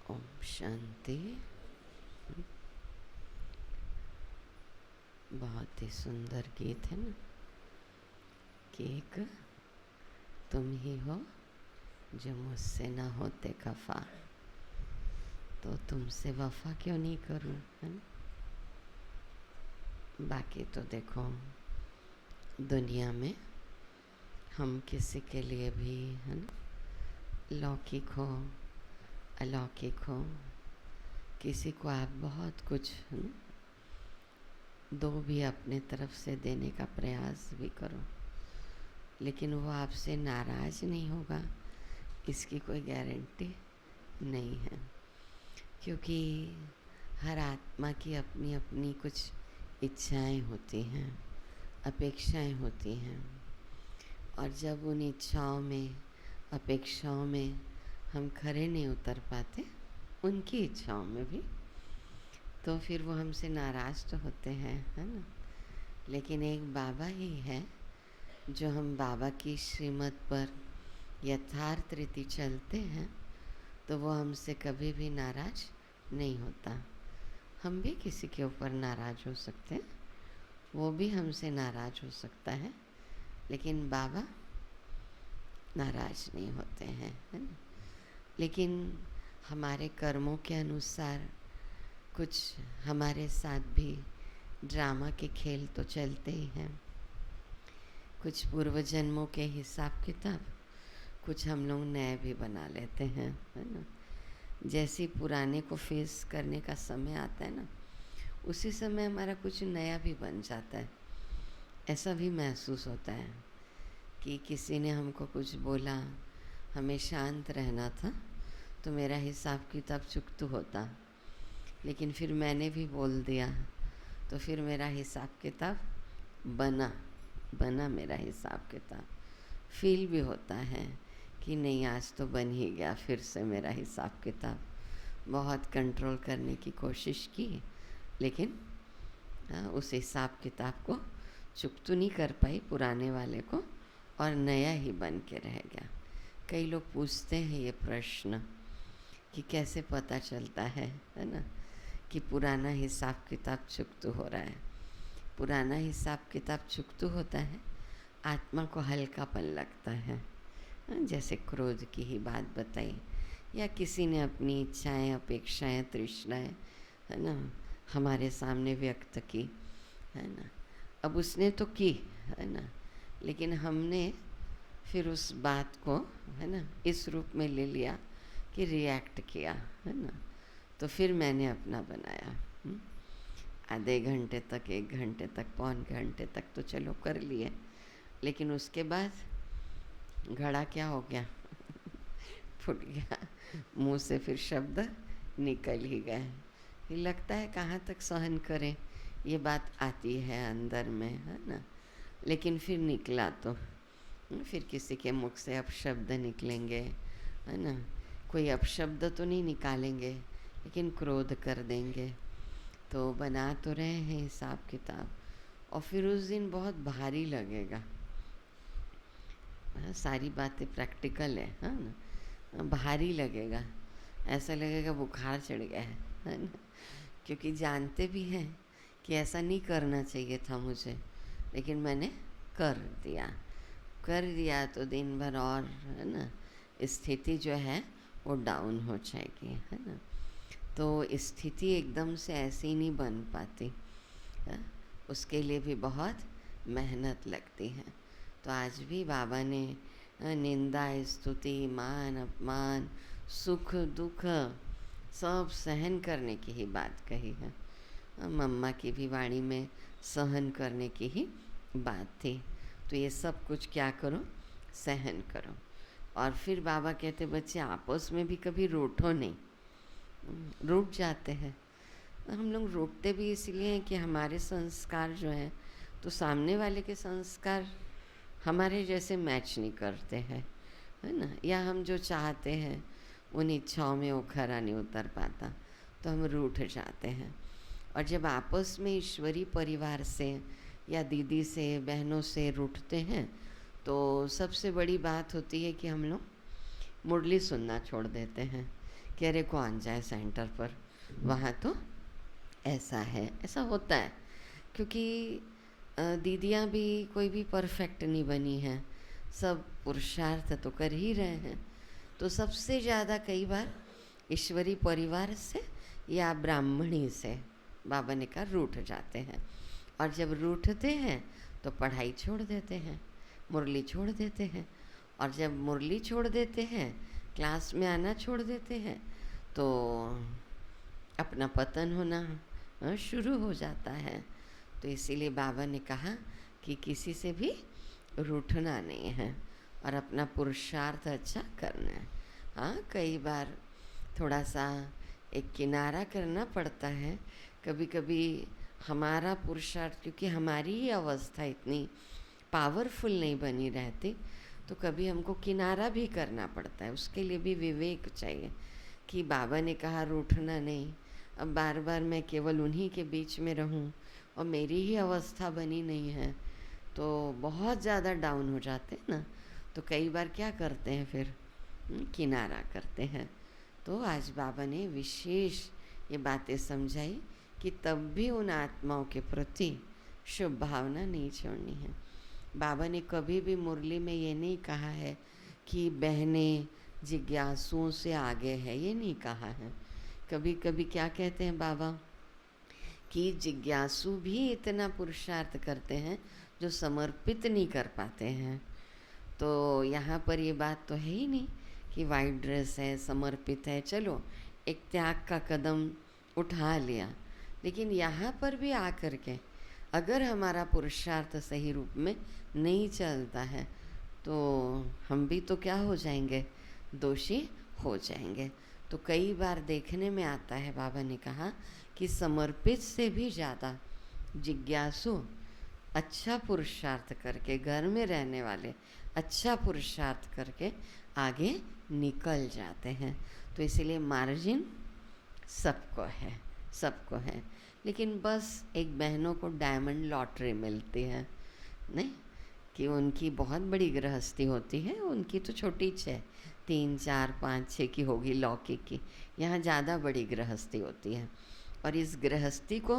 ओम शांति। बहुत ही सुंदर गीत है ना कि एक तुम ही हो जो मुझसे ना होते खफा, तो तुमसे वफा क्यों नहीं करूं, है ना। बाकी तो देखो दुनिया में हम किसी के लिए भी, है ना, लौकिक हो अलौकिक हो, किसी को आप बहुत कुछ दो भी अपने तरफ से देने का प्रयास भी करो, लेकिन वो आपसे नाराज़ नहीं होगा इसकी कोई गारंटी नहीं है, क्योंकि हर आत्मा की अपनी अपनी कुछ इच्छाएं होती हैं, अपेक्षाएं होती हैं, और जब उन इच्छाओं में अपेक्षाओं में हम खरे नहीं उतर पाते उनकी इच्छाओं में भी, तो फिर वो हमसे नाराज़ तो होते हैं, है ना। लेकिन एक बाबा ही है जो हम बाबा की श्रीमत पर यथार्थ रीति चलते हैं तो वो हमसे कभी भी नाराज़ नहीं होता। हम भी किसी के ऊपर नाराज़ हो सकते हैं, वो भी हमसे नाराज़ हो सकता है, लेकिन बाबा नाराज़ नहीं होते हैं, है ना। लेकिन हमारे कर्मों के अनुसार कुछ हमारे साथ भी ड्रामा के खेल तो चलते ही हैं। कुछ पूर्व जन्मों के हिसाब किताब कुछ हम लोग नए भी बना लेते हैं, है ना। जैसे पुराने को फेस करने का समय आता है ना, उसी समय हमारा कुछ नया भी बन जाता है। ऐसा भी महसूस होता है कि किसी ने हमको कुछ बोला, हमें शांत रहना था तो मेरा हिसाब किताब चुकतू होता, लेकिन फिर मैंने भी बोल दिया तो फिर मेरा हिसाब किताब बना मेरा हिसाब किताब। फील भी होता है कि नहीं आज तो बन ही गया फिर से मेरा हिसाब किताब। बहुत कंट्रोल करने की कोशिश की, लेकिन उस हिसाब किताब को चुकतू नहीं कर पाई पुराने वाले को, और नया ही बन के रह गया। कई लोग पूछते हैं ये प्रश्न कि कैसे पता चलता है ना, कि पुराना हिसाब किताब चुकतू हो रहा है। पुराना हिसाब किताब चुकतू होता है, आत्मा को हल्कापन लगता है। जैसे क्रोध की ही बात बताई, या किसी ने अपनी इच्छाएं अपेक्षाएं तृष्णाएं, है ना, हमारे सामने व्यक्त की, है ना। अब उसने तो की, है ना, लेकिन हमने फिर उस बात को, है ना, इस रूप में ले लिया कि रिएक्ट किया, है ना। तो फिर मैंने अपना बनाया। आधे घंटे तक, 1 घंटे तक, पौन घंटे तक तो चलो कर लिए, लेकिन उसके बाद घड़ा क्या हो गया फूट गया, मुंह से फिर शब्द निकल ही गए। ये लगता है कहाँ तक सहन करें, ये बात आती है अंदर में, है ना। लेकिन फिर निकला तो फिर किसी के मुख से अपशब्द निकलेंगे, है ना। कोई अपशब्द तो नहीं निकालेंगे, लेकिन क्रोध कर देंगे। तो बना तो रहे हैं हिसाब किताब, और फिर उस दिन बहुत भारी लगेगा। सारी बातें प्रैक्टिकल है ना, भारी लगेगा ऐसा लगेगा बुखार चढ़ गया है ना, क्योंकि जानते भी हैं कि ऐसा नहीं करना चाहिए था मुझे, लेकिन मैंने कर दिया तो दिन भर और है ना स्थिति जो है वो डाउन हो जाएगी, है ना। तो स्थिति एकदम से ऐसी नहीं बन पाती है? उसके लिए भी बहुत मेहनत लगती है। तो आज भी बाबा ने निंदा, स्तुति, मान, अपमान, सुख दुख सब सहन करने की ही बात कही है। मम्मा की भी वाणी में सहन करने की ही बात थी। तो ये सब कुछ क्या करो, सहन करो। और फिर बाबा कहते बच्चे आपस में भी कभी रूठो नहीं। रूठ जाते हैं, हम लोग रूठते भी इसलिए हैं कि हमारे संस्कार जो हैं तो सामने वाले के संस्कार हमारे जैसे मैच नहीं करते हैं, है ना, या हम जो चाहते हैं उन इच्छाओं में वो खरा नहीं उतर पाता, तो हम रूठ जाते हैं। और जब आपस में ईश्वरी परिवार से या दीदी से, बहनों से रूठते हैं तो सबसे बड़ी बात होती है कि हम लोग मुरली सुनना छोड़ देते हैं कि अरे कौन जाए सेंटर पर, वहाँ तो ऐसा है, ऐसा होता है। क्योंकि दीदियाँ भी कोई भी परफेक्ट नहीं बनी हैं, सब पुरुषार्थ तो कर ही रहे हैं। तो सबसे ज़्यादा कई बार ईश्वरी परिवार से या ब्राह्मणी से बाबा ने कहा रूठ जाते हैं। और जब रूठते हैं तो पढ़ाई छोड़ देते हैं, मुरली छोड़ देते हैं। और जब मुरली छोड़ देते हैं, क्लास में आना छोड़ देते हैं, तो अपना पतन होना शुरू हो जाता है। तो इसीलिए बाबा ने कहा कि किसी से भी रूठना नहीं है और अपना पुरुषार्थ अच्छा करना है। हाँ, कई बार थोड़ा सा एक किनारा करना पड़ता है कभी कभी हमारा पुरुषार्थ, क्योंकि हमारी ही अवस्था इतनी पावरफुल नहीं बनी रहती, तो कभी हमको किनारा भी करना पड़ता है। उसके लिए भी विवेक चाहिए कि बाबा ने कहा रूठना नहीं, अब बार बार मैं केवल उन्हीं के बीच में रहूं और मेरी ही अवस्था बनी नहीं है तो बहुत ज़्यादा डाउन हो जाते हैं ना। तो कई बार क्या करते हैं फिर किनारा करते हैं। तो आज बाबा ने विशेष ये बातें समझाई कि तब भी उन आत्माओं के प्रति शुभ भावना नहीं छोड़नी है। बाबा ने कभी भी मुरली में ये नहीं कहा है कि बहनें जिज्ञासुओं से आगे है, ये नहीं कहा है। कभी कभी क्या कहते हैं बाबा कि जिज्ञासु भी इतना पुरुषार्थ करते हैं जो समर्पित नहीं कर पाते हैं। तो यहाँ पर ये बात तो है ही नहीं कि वाइट ड्रेस है, समर्पित है, चलो एक त्याग का कदम उठा लिया। लेकिन यहाँ पर भी आकर के अगर हमारा पुरुषार्थ सही रूप में नहीं चलता है तो हम भी तो क्या हो जाएंगे, दोषी हो जाएंगे। तो कई बार देखने में आता है, बाबा ने कहा कि समर्पित से भी ज़्यादा जिज्ञासु अच्छा पुरुषार्थ करके, घर में रहने वाले अच्छा पुरुषार्थ करके आगे निकल जाते हैं। तो इसीलिए मार्जिन सबको है। लेकिन बस एक बहनों को डायमंड लॉटरी मिलती है, नहीं कि उनकी बहुत बड़ी गृहस्थी होती है, उनकी तो छोटी 6, 3, 4, 5, 6 की होगी लौकिक की, यहाँ ज़्यादा बड़ी गृहस्थी होती है। और इस गृहस्थी को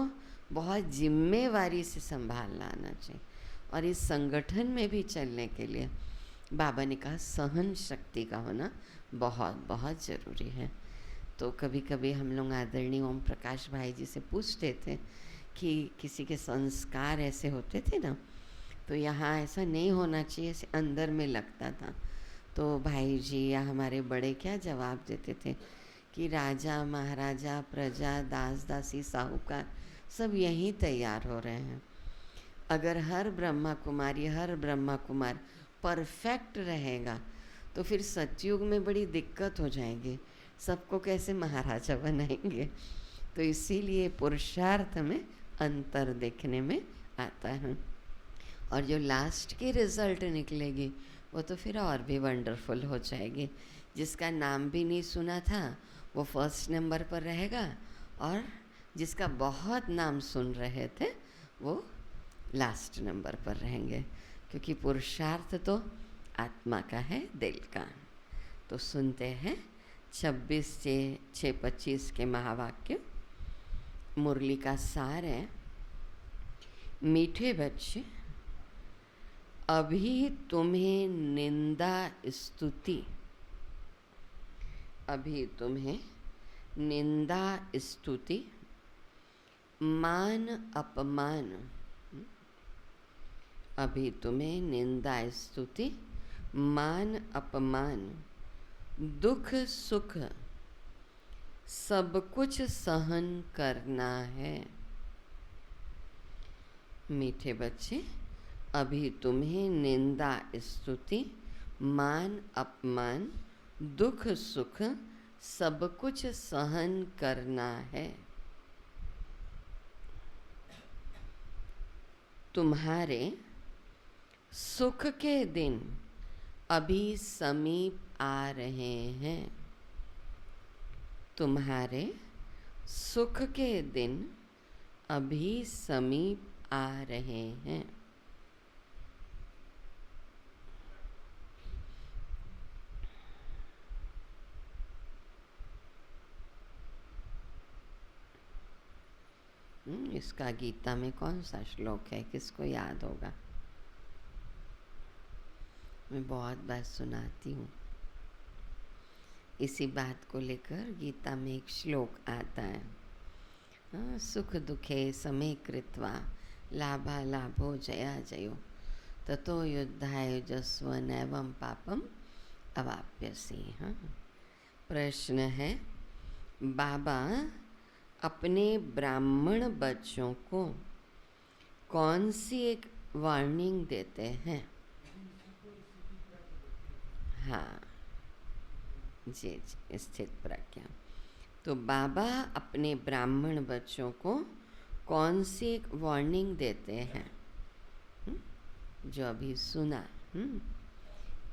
बहुत जिम्मेवारी से संभालना आना चाहिए। और इस संगठन में भी चलने के लिए बाबा ने कहा सहन शक्ति का होना बहुत बहुत ज़रूरी है। तो कभी कभी हम लोग आदरणीय ओम प्रकाश भाई जी से पूछते थे कि किसी के संस्कार ऐसे होते थे ना, तो यहाँ ऐसा नहीं होना चाहिए, ऐसे अंदर में लगता था। तो भाई जी या हमारे बड़े क्या जवाब देते थे कि राजा महाराजा प्रजा दास दासी साहूकार सब यहीं तैयार हो रहे हैं। अगर हर ब्रह्मा कुमार परफेक्ट रहेगा तो फिर सतयुग में बड़ी दिक्कत हो जाएगी, सबको कैसे महाराजा बनाएंगे। तो इसीलिए पुरुषार्थ में अंतर देखने में आता है। और जो लास्ट की रिज़ल्ट निकलेगी वो तो फिर और भी वंडरफुल हो जाएगी। जिसका नाम भी नहीं सुना था वो फर्स्ट नंबर पर रहेगा, और जिसका बहुत नाम सुन रहे थे वो लास्ट नंबर पर रहेंगे। क्योंकि पुरुषार्थ तो आत्मा का है, दिल का। तो सुनते हैं 26/6/25 के महावाक्य मुरली का सार है। मीठे बच्चे, अभी तुम्हें निंदा स्तुति, अभी तुम्हें निंदा स्तुति, मान अपमान, अभी तुम्हें निंदा स्तुति, मान अपमान, दुख सुख सब कुछ सहन करना है। मीठे बच्चे, अभी तुम्हें निंदा स्तुति, मान अपमान, दुख सुख सब कुछ सहन करना है। तुम्हारे सुख के दिन अभी समीप आ रहे हैं। तुम्हारे सुख के दिन अभी समीप आ रहे हैं। इसका गीता में कौन सा श्लोक है, किसको याद होगा? मैं बहुत बार सुनाती हूँ। इसी बात को लेकर गीता में एक श्लोक आता है, सुख दुखे समे कृत्वा लाभा लाभो जया जयो ततो युद्धाय युजस्व नैवं पापम अवाप्यसि। प्रश्न है, बाबा अपने ब्राह्मण बच्चों को कौन सी एक वार्निंग देते हैं? हाँ जी, स्थित प्रज्ञा। तो बाबा अपने ब्राह्मण बच्चों को कौन सी एक वार्निंग देते हैं? जो अभी सुना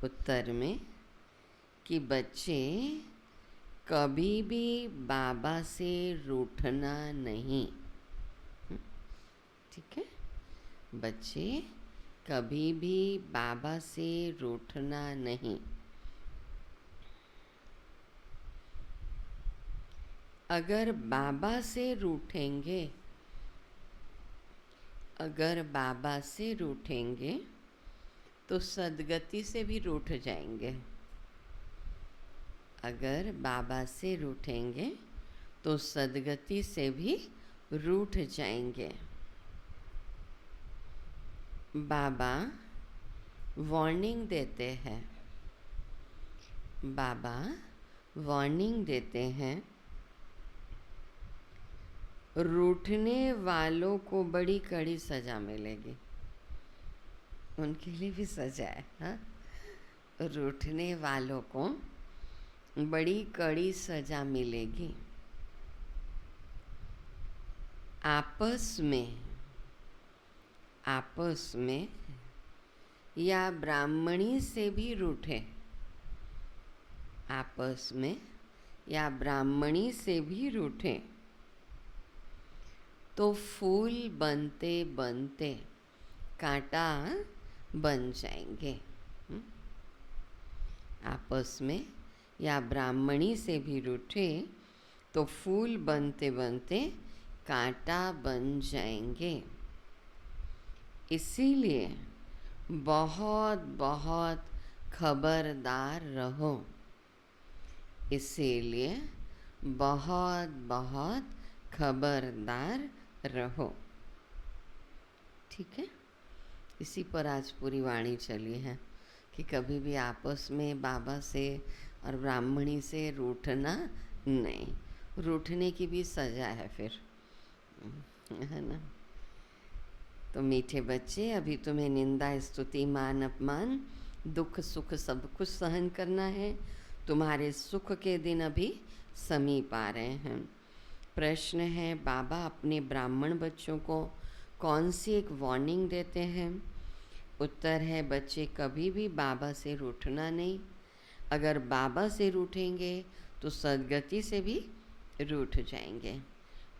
उत्तर में कि बच्चे कभी भी बाबा से रूठना नहीं। ठीक है, बच्चे कभी भी बाबा से रूठना नहीं। अगर बाबा से रूठेंगे, अगर बाबा से रूठेंगे तो सदगति से भी रूठ जाएंगे। अगर बाबा से रूठेंगे तो सदगति से भी रूठ जाएंगे। बाबा वार्निंग देते हैं, बाबा वार्निंग देते हैं, रूठने वालों को बड़ी कड़ी सजा मिलेगी। उनके लिए भी सजा है। हाँ, रूठने वालों को बड़ी कड़ी सजा मिलेगी। आपस में या ब्राह्मणी से भी रूठे, आपस में या ब्राह्मणी से भी रूठे तो फूल बनते बनते कांटा बन जाएंगे। आपस में या ब्राह्मणी से भी रूठे तो फूल बनते बनते कांटा बन जाएंगे। इसीलिए बहुत बहुत खबरदार रहो। इसीलिए बहुत बहुत खबरदार रहो। ठीक है, इसी पर आज पूरी वाणी चली है कि कभी भी आपस में बाबा से और ब्राह्मणी से रूठना नहीं। रूठने की भी सजा है फिर, है ना। तो मीठे बच्चे, अभी तुम्हें निंदा स्तुति मान अपमान दुख सुख सब कुछ सहन करना है। तुम्हारे सुख के दिन अभी समीप आ रहे हैं। प्रश्न है, बाबा अपने ब्राह्मण बच्चों को कौन सी एक वार्निंग देते हैं? उत्तर है, बच्चे कभी भी बाबा से रूठना नहीं। अगर बाबा से रूठेंगे तो सदगति से भी रूठ जाएंगे।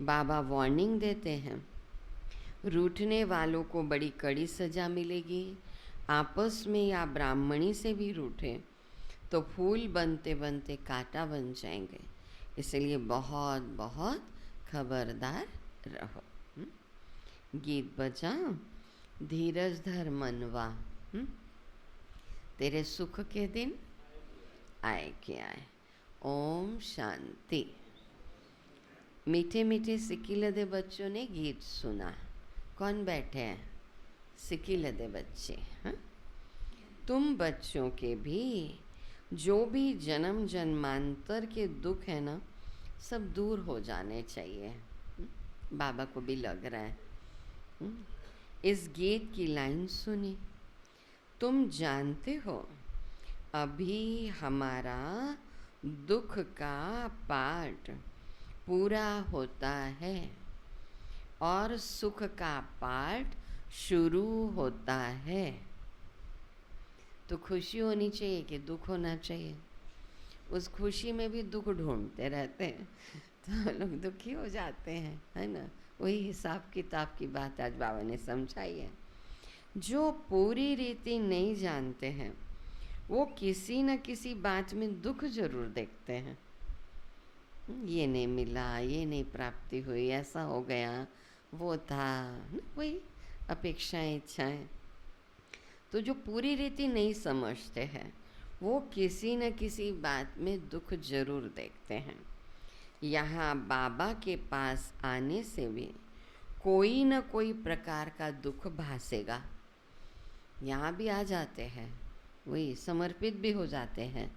बाबा वार्निंग देते हैं, रूठने वालों को बड़ी कड़ी सजा मिलेगी। आपस में या ब्राह्मणी से भी रूठे तो फूल बनते बनते कांटा बन जाएंगे। इसलिए बहुत बहुत खबरदार रहो। गीत बजाओ, धीरज धर मनवा, तेरे सुख के दिन आए के आए। ओम शांति। मीठे मीठे सिक्किलदे बच्चों ने गीत सुना। कौन बैठे हैं? सिक्किलदे बच्चे। हाँ, तुम बच्चों के भी जो भी जन्म जन्मांतर के दुख है ना, सब दूर हो जाने चाहिए। बाबा को भी लग रहा है। इस गीत की लाइन सुनी, तुम जानते हो अभी हमारा दुख का पाठ पूरा होता है और सुख का पाठ शुरू होता है। तो खुशी होनी चाहिए कि दुख होना चाहिए? उस खुशी में भी दुख ढूंढते रहते हैं तो लोग दुखी हो जाते हैं, है ना। वही हिसाब किताब की बात आज बाबा ने समझाई है। जो पूरी रीति नहीं जानते हैं वो किसी न किसी बात में दुख जरूर देखते हैं। ये नहीं मिला, ये नहीं प्राप्ति हुई, ऐसा हो गया, वो था, वही अपेक्षाएं, इच्छाएं। तो जो पूरी रीति नहीं समझते हैं वो किसी न किसी बात में दुख जरूर देखते हैं। यहाँ बाबा के पास आने से भी कोई न कोई प्रकार का दुख भासेगा। यहाँ भी आ जाते हैं, वही समर्पित भी हो जाते हैं,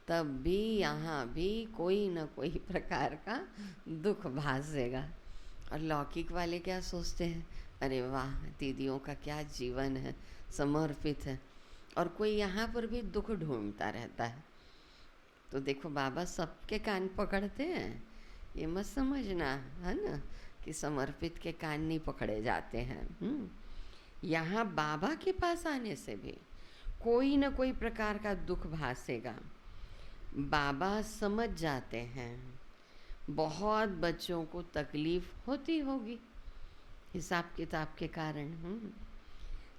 तब भी यहाँ भी कोई न कोई प्रकार का दुख भासेगा। और लौकिक वाले क्या सोचते हैं, अरे वाह दीदियों का क्या जीवन है, समर्पित है। और कोई यहाँ पर भी दुख ढूंढता रहता है। तो देखो बाबा सबके कान पकड़ते हैं, ये मत समझना, है ना, कि समर्पित के कान नहीं पकड़े जाते हैं। यहाँ बाबा के पास आने से भी कोई न कोई प्रकार का दुख भासेगा। बाबा समझ जाते हैं बहुत बच्चों को तकलीफ होती होगी हिसाब किताब के कारण।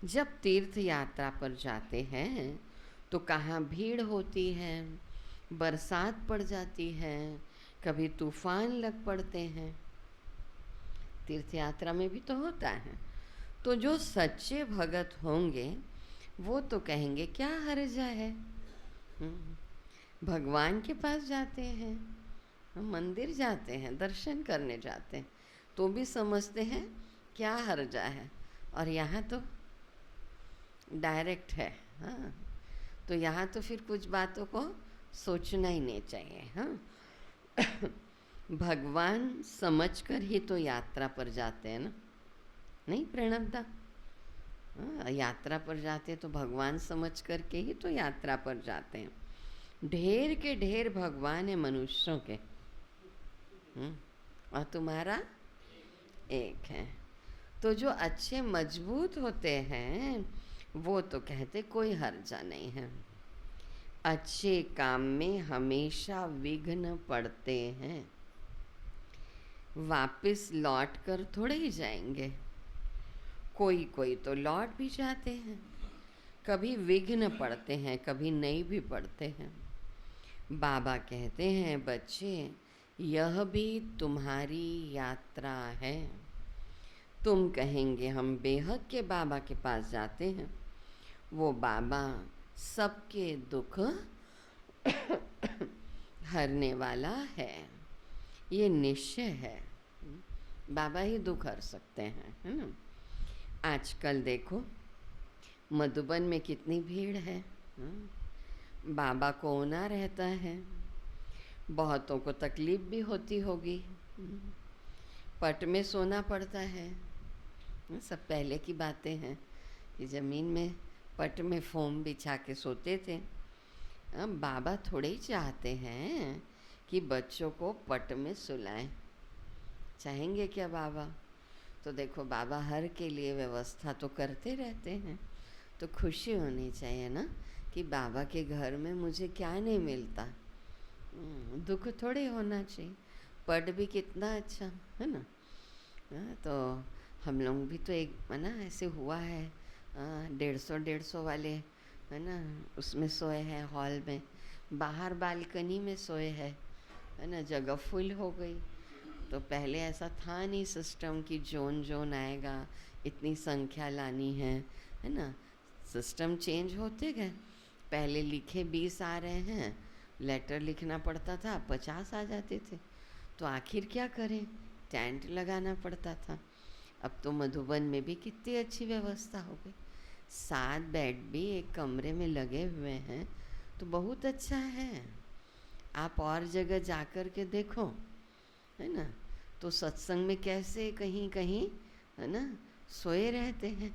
जब तीर्थ यात्रा पर जाते हैं तो कहाँ भीड़ होती है, बरसात पड़ जाती है, कभी तूफान लग पड़ते हैं। तीर्थ यात्रा में भी तो होता है। तो जो सच्चे भगत होंगे वो तो कहेंगे क्या हर्जा है, भगवान के पास जाते हैं, हम मंदिर जाते हैं, दर्शन करने जाते हैं, तो भी समझते हैं क्या हर्जा है। और यहाँ तो डायरेक्ट है। हाँ, तो यहाँ तो फिर कुछ बातों को सोचना ही नहीं चाहिए। हाँ भगवान समझकर ही तो यात्रा पर जाते हैं ना, नहीं प्रणवदा? हाँ, यात्रा पर जाते तो भगवान समझ कर के ही तो यात्रा पर जाते हैं। ढेर के ढेर भगवान है मनुष्यों के, और तुम्हारा एक है। तो जो अच्छे मजबूत होते हैं वो तो कहते कोई हर्जा नहीं है। अच्छे काम में हमेशा विघ्न पड़ते हैं, वापस लौट कर थोड़े ही जाएंगे। कोई कोई तो लौट भी जाते हैं, कभी विघ्न पड़ते हैं, कभी नहीं भी पड़ते हैं। बाबा कहते हैं बच्चे यह भी तुम्हारी यात्रा है। तुम कहेंगे हम बेहद के बाबा के पास जाते हैं, वो बाबा सबके दुख हरने वाला है, ये निश्चय है। बाबा ही दुख हर सकते हैं, है ना। आजकल देखो मधुबन में कितनी भीड़ है, बाबा को होना रहता है, बहुतों को तकलीफ भी होती होगी, पट में सोना पड़ता है। सब पहले की बातें हैं कि ज़मीन में पट में फोम बिछा के सोते थे। अब बाबा थोड़े ही चाहते हैं कि बच्चों को पट में सुलाएं, चाहेंगे क्या बाबा? तो देखो बाबा हर के लिए व्यवस्था तो करते रहते हैं। तो खुशी होनी चाहिए ना कि बाबा के घर में मुझे क्या नहीं मिलता, दुख थोड़े होना चाहिए। पट भी कितना अच्छा है ना। तो हम लोग भी तो एक है ना ऐसे हुआ है, 150 वाले है ना, उसमें सोए हैं हॉल में। बाहर बालकनी में सोए है ना, जगह फुल हो गई। तो पहले ऐसा था नहीं सिस्टम कि जोन जोन आएगा, इतनी संख्या लानी है ना। सिस्टम चेंज होते गए। पहले लिखे 20 आ रहे हैं, लेटर लिखना पड़ता था, 50 आ जाते थे। तो आखिर क्या करें, टेंट लगाना पड़ता था। अब तो मधुबन में भी कितनी अच्छी व्यवस्था हो गई, 7 बेड भी एक कमरे में लगे हुए हैं, तो बहुत अच्छा है। आप और जगह जा कर के देखो, है ना। तो सत्संग में कैसे कहीं कहीं, है ना, सोए रहते हैं।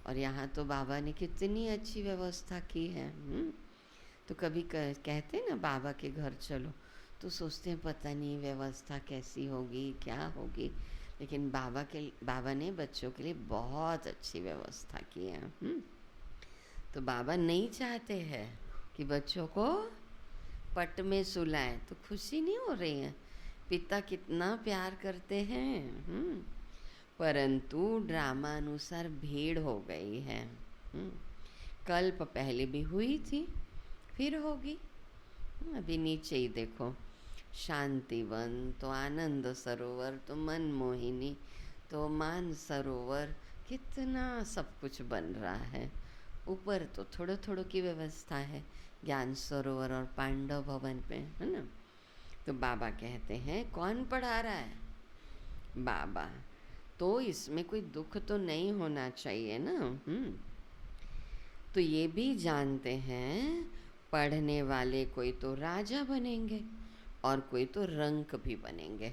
और यहाँ तो बाबा ने कितनी अच्छी व्यवस्था की है। तो कभी कहते हैं ना बाबा के घर चलो, तो सोचते हैं पता नहीं व्यवस्था कैसी होगी, क्या होगी। लेकिन बाबा ने बच्चों के लिए बहुत अच्छी व्यवस्था की है। तो बाबा नहीं चाहते हैं कि बच्चों को पट में सुलाएं। तो खुशी नहीं हो रही है, पिता कितना प्यार करते हैं। परंतु ड्रामा अनुसार भीड़ हो गई है। कल्प पहले भी हुई थी, फिर होगी। अभी नीचे ही देखो, शांतिवन, तो आनंद सरोवर, तो मनमोहिनी, तो मान सरोवर, कितना सब कुछ बन रहा है। ऊपर तो थोड़ो थोड़ो की व्यवस्था है, ज्ञान सरोवर और पांडव भवन पे, है ना। तो बाबा कहते हैं कौन पढ़ा रहा है, बाबा। तो इसमें कोई दुख तो नहीं होना चाहिए ना। तो ये भी जानते हैं पढ़ने वाले कोई तो राजा बनेंगे और कोई तो रंक भी बनेंगे।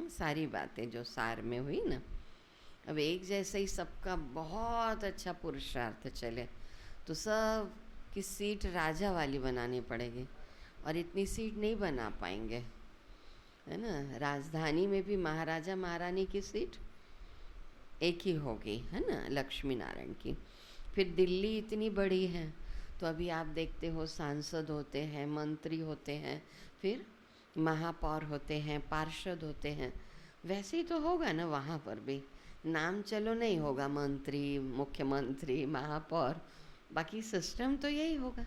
सारी बातें जो सार में हुई ना। अब एक जैसे ही सबका बहुत अच्छा पुरुषार्थ चले तो सब की सीट राजा वाली बनानी पड़ेगी, और इतनी सीट नहीं बना पाएंगे, है ना। राजधानी में भी महाराजा महारानी की सीट एक ही होगी, है ना, लक्ष्मी नारायण की। फिर दिल्ली इतनी बड़ी है, तो अभी आप देखते हो सांसद होते हैं, मंत्री होते हैं, फिर महापौर होते हैं, पार्षद होते हैं। वैसे ही तो होगा ना वहाँ पर भी, नाम चलो नहीं होगा, मंत्री, मुख्यमंत्री, महापौर, बाकी सिस्टम तो यही होगा।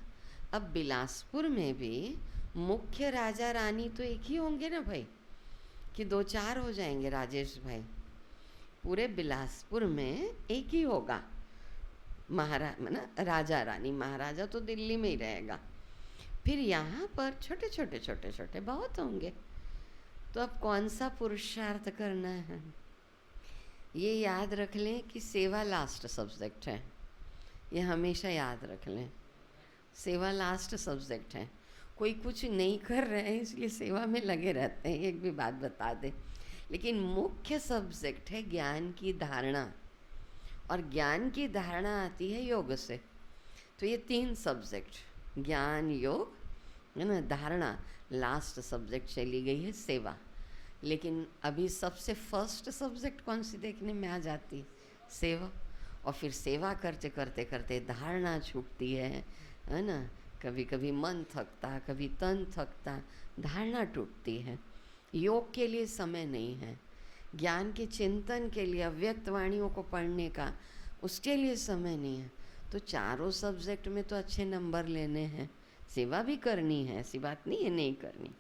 अब बिलासपुर में भी मुख्य राजा रानी तो एक ही होंगे ना भाई, कि 2-4 हो जाएंगे राजेश भाई। पूरे बिलासपुर में एक ही होगा राजा रानी। महाराजा तो दिल्ली में ही रहेगा। फिर यहाँ पर छोटे छोटे छोटे छोटे बहुत होंगे। तो अब कौन सा पुरुषार्थ करना है, ये याद रख लें कि सेवा लास्ट सब्जेक्ट है। ये हमेशा याद रख लें, सेवा लास्ट सब्जेक्ट है। कोई कुछ नहीं कर रहे हैं इसलिए सेवा में लगे रहते हैं, एक भी बात बता दें। लेकिन मुख्य सब्जेक्ट है ज्ञान की धारणा, और ज्ञान की धारणा आती है योग से। तो ये 3 सब्जेक्ट, ज्ञान, योग, है ना, धारणा, लास्ट सब्जेक्ट चली गई है सेवा। लेकिन अभी सबसे फर्स्ट सब्जेक्ट कौन सी देखने में आ जाती, सेवा। और फिर सेवा करते करते करते धारणा छूटती है ना। कभी कभी मन थकता, कभी तन थकता, धारणा टूटती है। योग के लिए समय नहीं है, ज्ञान के चिंतन के लिए, अव्यक्त वाणियों को पढ़ने का, उसके लिए समय नहीं है। तो चारों सब्जेक्ट में तो अच्छे नंबर लेने हैं, सेवा भी करनी है, ऐसी बात नहीं है नहीं करनी।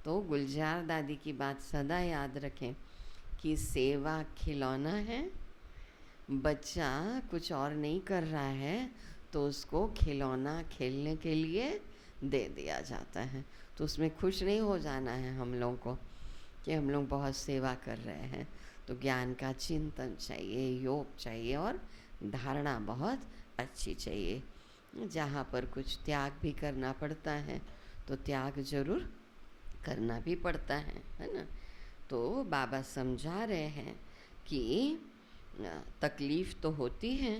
तो गुलजार दादी की बात सदा याद रखें कि सेवा खिलौना है। बच्चा कुछ और नहीं कर रहा है तो उसको खिलौना खेलने के लिए दे दिया जाता है। तो उसमें खुश नहीं हो जाना है हम लोगों को कि हम लोग बहुत सेवा कर रहे हैं। तो ज्ञान का चिंतन चाहिए, योग चाहिए, और धारणा बहुत अच्छी चाहिए। जहाँ पर कुछ त्याग भी करना पड़ता है तो त्याग जरूर करना भी पड़ता है ना। तो बाबा समझा रहे हैं कि तकलीफ़ तो होती है,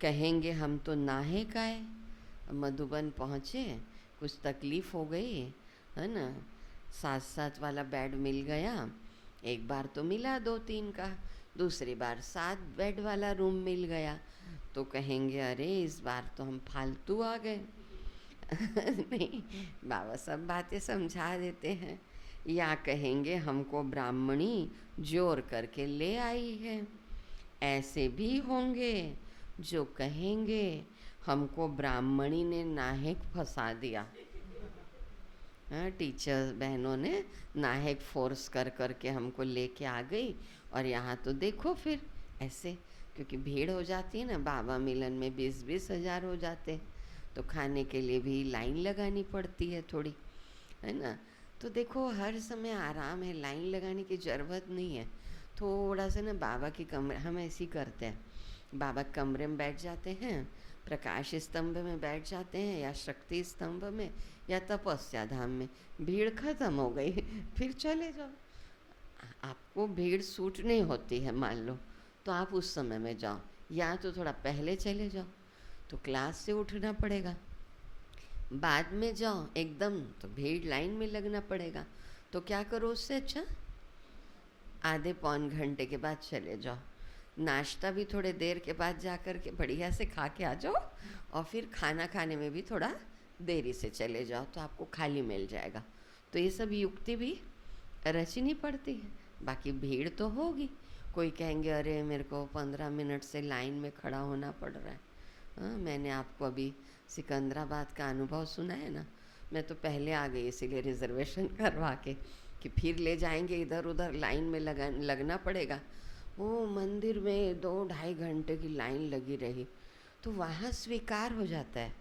कहेंगे हम तो नाहे काए। मधुबन पहुँचे, कुछ तकलीफ़ हो गई, है ना। 7-7 वाला बेड मिल गया, एक बार तो मिला 2-3 का, दूसरी बार 7 बेड वाला रूम मिल गया, तो कहेंगे अरे इस बार तो हम फालतू आ गए। नहीं, बाबा सब बातें समझा देते हैं। या कहेंगे हमको ब्राह्मणी जोर करके ले आई है। ऐसे भी होंगे जो कहेंगे हमको ब्राह्मणी ने नाहक फंसा दिया। हाँ, टीचर बहनों ने नाहक फोर्स कर कर के हमको लेके आ गई, और यहाँ तो देखो फिर ऐसे, क्योंकि भीड़ हो जाती है ना, बाबा मिलन में 20-20 हज़ार हो जाते हैं, तो खाने के लिए भी लाइन लगानी पड़ती है थोड़ी, है ना। तो देखो हर समय आराम है, लाइन लगाने की ज़रूरत नहीं है। थोड़ा सा ना बाबा के कमरे, हम ऐसे ही करते हैं, बाबा के कमरे में बैठ जाते हैं, प्रकाश स्तंभ में बैठ जाते हैं, या शक्ति स्तंभ में, या तपस्या धाम में। भीड़ खत्म हो गई फिर चले जाओ। आपको भीड़ सूट नहीं होती है मान लो, तो आप उस समय में जाओ, या तो थोड़ा पहले चले जाओ, तो क्लास से उठना पड़ेगा। बाद में जाओ एकदम तो भीड़ लाइन में लगना पड़ेगा। तो क्या करो, उससे अच्छा आधे पौन घंटे के बाद चले जाओ, नाश्ता भी थोड़े देर के बाद जा कर के बढ़िया से खा के आ जाओ, और फिर खाना खाने में भी थोड़ा देरी से चले जाओ, तो आपको खाली मिल जाएगा। तो ये सब युक्ति भी रचनी पड़ती है। बाकी भीड़ तो होगी, कोई कहेंगे अरे मेरे को 15 मिनट से लाइन में खड़ा होना पड़ रहा है। हाँ, मैंने आपको अभी सिकंदराबाद का अनुभव सुना है ना, मैं तो पहले आ गई इसीलिए रिजर्वेशन करवा के, कि फिर ले जाएंगे इधर उधर लाइन में लगना पड़ेगा। वो मंदिर में 2-2.5 घंटे की लाइन लगी रही, तो वहाँ स्वीकार हो जाता है,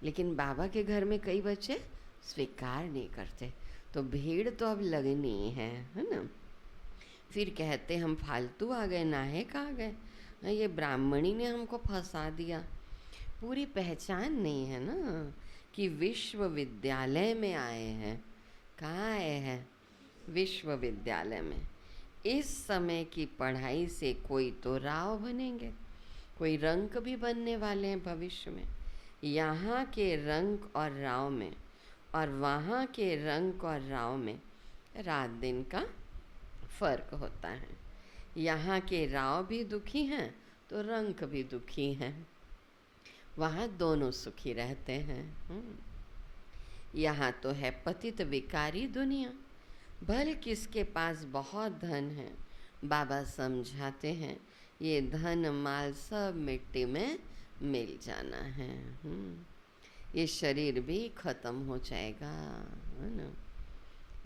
लेकिन बाबा के घर में कई बच्चे स्वीकार नहीं करते। तो भीड़ तो अब लगनी है ना। फिर कहते हम फालतू आ गए, नाहक आ गए, ये ब्राह्मणी ने हमको फंसा दिया। पूरी पहचान नहीं है ना कि विश्वविद्यालय में आए हैं। कहाँ आए हैं? विश्वविद्यालय में। इस समय की पढ़ाई से कोई तो राव बनेंगे, कोई रंक भी बनने वाले हैं भविष्य में। यहाँ के रंक और राव में और वहाँ के रंक और राव में रात दिन का फर्क होता है। यहाँ के राव भी दुखी हैं तो रंक भी दुखी हैं, वहाँ दोनों सुखी रहते हैं। यहाँ तो है पतित विकारी दुनिया, भले किसके पास बहुत धन है, बाबा समझाते हैं ये धन माल सब मिट्टी में मिल जाना है। ये शरीर भी ख़त्म हो जाएगा, है ना।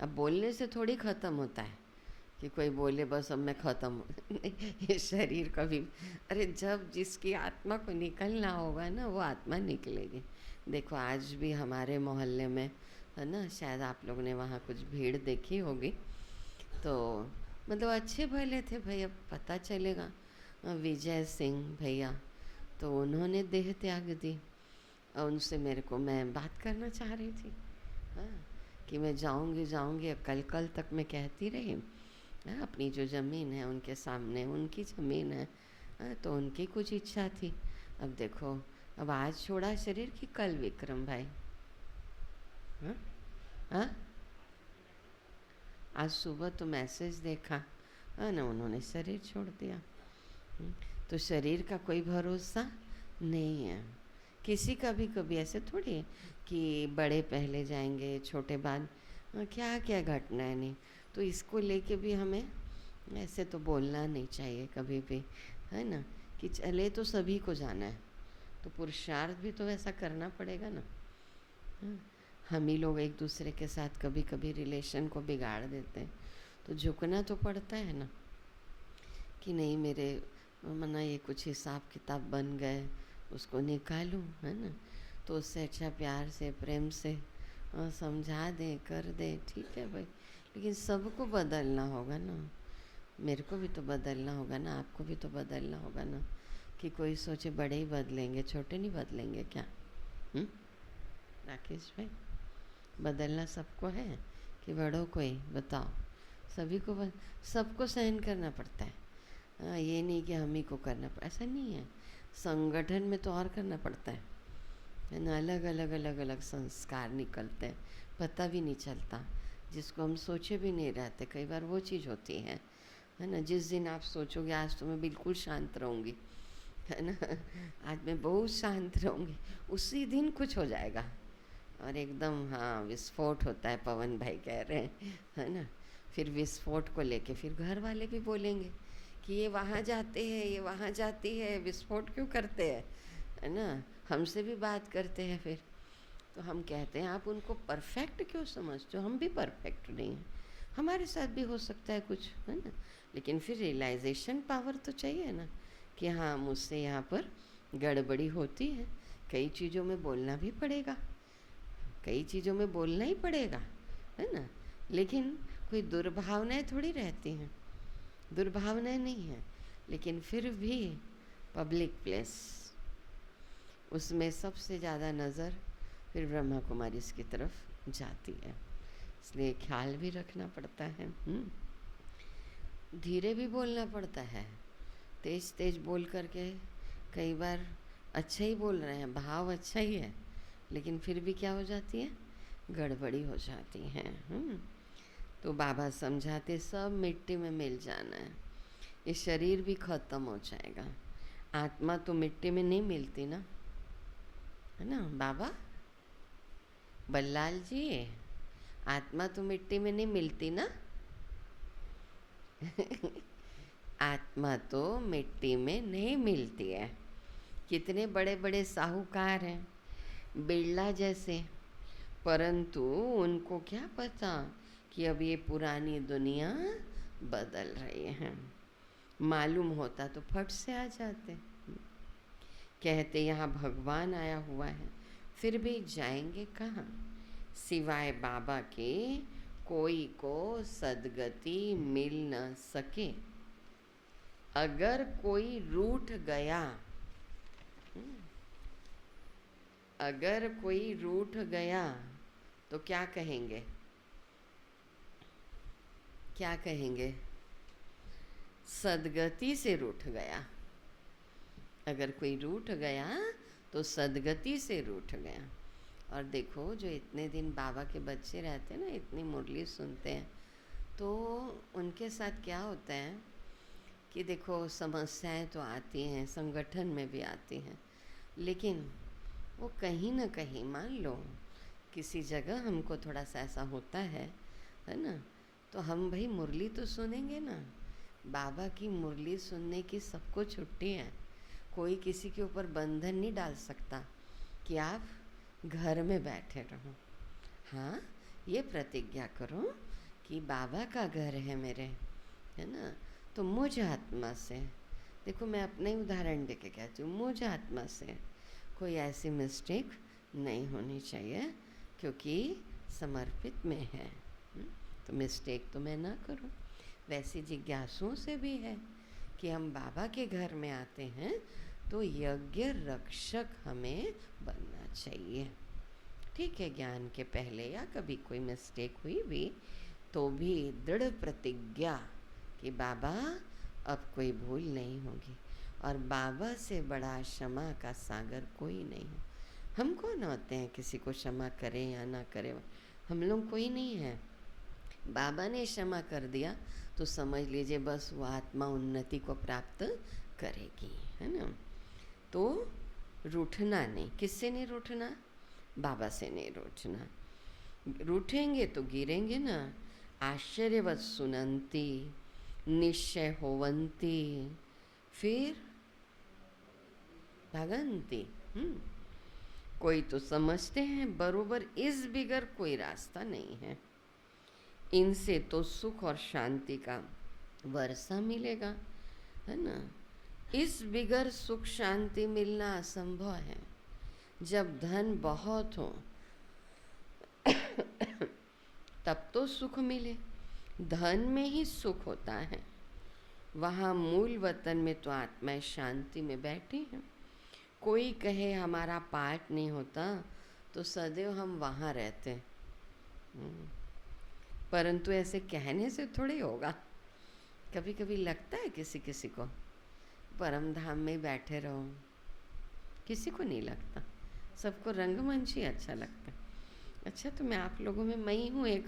अब बोलने से थोड़ी ख़त्म होता है कि कोई बोले बस अब मैं ख़त्म हो ये शरीर कभी, अरे जब जिसकी आत्मा को निकलना होगा ना वो आत्मा निकलेगी। देखो आज भी हमारे मोहल्ले में है ना, शायद आप लोग ने वहाँ कुछ भीड़ देखी होगी, तो मतलब अच्छे भले थे भैया, पता चलेगा विजय सिंह भैया, तो उन्होंने देह त्याग दी, और उनसे मेरे को मैं बात करना चाह रही थी, हाँ, कि मैं जाऊंगी। कल तक मैं कहती रही, हाँ, अपनी जो ज़मीन है उनके सामने, उनकी ज़मीन है, हाँ, तो उनकी कुछ इच्छा थी। अब देखो, अब आज छोड़ा शरीर की कल विक्रम भाई, हाँ हाँ, आज सुबह तो मैसेज देखा, हाँ ना, उन्होंने शरीर छोड़ दिया। तो शरीर का कोई भरोसा नहीं है किसी का भी। कभी ऐसे थोड़ी है कि बड़े पहले जाएंगे छोटे बाद, क्या क्या घटना है नहीं, तो इसको लेके भी हमें ऐसे तो बोलना नहीं चाहिए कभी भी, है ना, कि चले तो सभी को जाना है, तो पुरुषार्थ भी तो ऐसा करना पड़ेगा ना। हम ही लोग एक दूसरे के साथ कभी कभी रिलेशन को बिगाड़ देते हैं, तो झुकना तो पड़ता है ना, कि नहीं मेरे मना ये कुछ हिसाब किताब बन गए, उसको निकालूं, है ना। तो उससे अच्छा प्यार से प्रेम से समझा दे, कर दे, ठीक है भाई, लेकिन सबको बदलना होगा ना। मेरे को भी तो बदलना होगा ना, आपको भी तो बदलना होगा ना, कि कोई सोचे बड़े ही बदलेंगे, छोटे नहीं बदलेंगे क्या? राकेश भाई, बदलना सबको है कि बड़ों को ही? बताओ, सभी को सबको सहन करना पड़ता है। ये नहीं कि हम ही को करना पड़ता, ऐसा नहीं है। संगठन में तो और करना पड़ता है ना, अलग अलग संस्कार निकलते हैं, पता भी नहीं चलता, जिसको हम सोचे भी नहीं रहते, कई बार वो चीज़ होती है ना। जिस दिन आप सोचोगे आज तो मैं बिल्कुल शांत रहूँगी, है ना, आज मैं बहुत शांत रहूँगी, उसी दिन कुछ हो जाएगा और एकदम, हाँ, विस्फोट होता है, पवन भाई कह रहे हैं, है ना। फिर विस्फोट को लेके फिर घर वाले भी बोलेंगे कि ये वहाँ जाते हैं, ये वहाँ जाती है, विस्फोट क्यों करते हैं, है ना, हमसे भी बात करते हैं फिर। तो हम कहते हैं आप उनको परफेक्ट क्यों समझते हो, हम भी परफेक्ट नहीं हैं, हमारे साथ भी हो सकता है कुछ, है ना। लेकिन फिर रियलाइजेशन पावर तो चाहिए ना कि हाँ मुझसे यहाँ पर गड़बड़ी होती है, कई चीज़ों में बोलना भी पड़ेगा, कई चीज़ों में बोलना ही पड़ेगा, है ना। लेकिन कोई दुर्भावनाएं थोड़ी रहती हैं, दुर्भावनाएं नहीं हैं, लेकिन फिर भी पब्लिक प्लेस, उसमें सबसे ज़्यादा नज़र फिर ब्रह्मा कुमारी इसकी तरफ जाती है, इसलिए ख्याल भी रखना पड़ता है। धीरे भी बोलना पड़ता है, तेज तेज बोल करके कई बार अच्छा ही बोल रहे हैं, भाव अच्छा ही है, लेकिन फिर भी क्या हो जाती है, गड़बड़ी हो जाती है। तो बाबा समझाते सब मिट्टी में मिल जाना है, ये शरीर भी ख़त्म हो जाएगा, आत्मा तो मिट्टी में नहीं मिलती ना, है ना बाबा बल्लाल जी, आत्मा तो मिट्टी में नहीं मिलती ना आत्मा तो मिट्टी में नहीं मिलती है। कितने बड़े बड़े साहूकार हैं, बिरला जैसे, परंतु उनको क्या पता कि अब ये पुरानी दुनिया बदल रही है, मालूम होता तो फट से आ जाते। कहते यहाँ भगवान आया हुआ है, फिर भी जाएंगे कहाँ, सिवाय बाबा के कोई को सदगति मिल न सके। अगर कोई रूठ गया, अगर कोई रूठ गया तो क्या कहेंगे, क्या कहेंगे, सदगति से रूठ गया। अगर कोई रूठ गया तो सदगति से रूठ गया। और देखो जो इतने दिन बाबा के बच्चे रहते हैं ना, इतनी मुरली सुनते हैं, तो उनके साथ क्या होता है कि देखो समस्याएं तो आती हैं, संगठन में भी आती हैं, लेकिन वो कहीं ना कहीं मान लो किसी जगह हमको थोड़ा सा ऐसा होता है ना, तो हम भाई मुरली तो सुनेंगे ना। बाबा की मुरली सुनने की सबको छुट्टी है, कोई किसी के ऊपर बंधन नहीं डाल सकता कि आप घर में बैठे रहो। हाँ, ये प्रतिज्ञा करो कि बाबा का घर है मेरे, है ना, तो मुझ आत्मा से, देखो मैं अपना ही उदाहरण देके कहती हूँ, मुझ आत्मा से कोई ऐसी मिस्टेक नहीं होनी चाहिए, क्योंकि समर्पित में है, तो मिस्टेक तो मैं ना करूँ। वैसे जिज्ञासुओं से भी है कि हम बाबा के घर में आते हैं तो यज्ञ रक्षक हमें बनना चाहिए। ठीक है, ज्ञान के पहले या कभी कोई मिस्टेक हुई भी तो भी दृढ़ प्रतिज्ञा कि बाबा अब कोई भूल नहीं होगी, और बाबा से बड़ा क्षमा का सागर कोई नहीं है। हम कौन होते हैं किसी को क्षमा करें या ना करें, हम लोग कोई नहीं है। बाबा ने क्षमा कर दिया तो समझ लीजिए बस वो आत्मा उन्नति को प्राप्त करेगी, है ना। तो रूठना नहीं, किससे नहीं रूठना, बाबा से नहीं रूठना। रूठेंगे तो गिरेंगे ना। आश्चर्यवत सुनंती निश्चय होवंती फिर भगंती। कोई तो समझते हैं बरोबर इस बिगर कोई रास्ता नहीं है, इनसे तो सुख और शांति का वर्षा मिलेगा, है ना। इस बिगर सुख शांति मिलना असंभव है। जब धन बहुत हो तब तो सुख मिले, धन में ही सुख होता है। वहाँ मूल वतन में तो आत्माएं शांति में बैठी हैं। कोई कहे हमारा पाठ नहीं होता तो सदैव हम वहाँ रहते, परंतु ऐसे कहने से थोड़ी होगा। कभी कभी लगता है किसी किसी को परम धाम में बैठे रहो, किसी को नहीं लगता, सबको रंगमंच ही अच्छा लगता है। अच्छा, तो मैं आप लोगों में मैं ही हूँ एक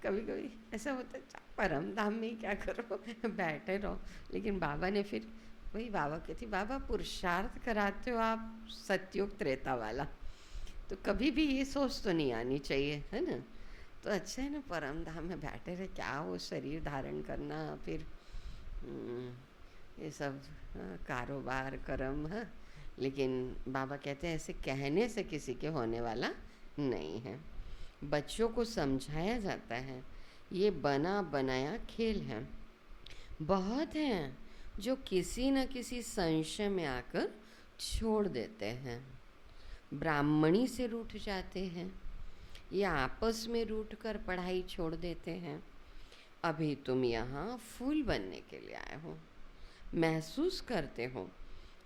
कभी कभी ऐसा होता है परम धाम में क्या करो बैठे रहो। लेकिन बाबा ने फिर वही बाबा कहती, बाबा पुरुषार्थ कराते हो आप सतयुग त्रेता वाला, तो कभी भी ये सोच तो नहीं आनी चाहिए, है ना। तो अच्छा है ना, परम धाम में बैठे रहे, क्या वो शरीर धारण करना, फिर ये सब कारोबार कर्म है, लेकिन बाबा कहते हैं ऐसे कहने से किसी के होने वाला नहीं है। बच्चों को समझाया जाता है ये बना बनाया खेल है। बहुत हैं जो किसी न किसी संशय में आकर छोड़ देते हैं, ब्राह्मणी से रूठ जाते हैं या आपस में रूठ कर पढ़ाई छोड़ देते हैं। अभी तुम यहाँ फूल बनने के लिए आए हो, महसूस करते हो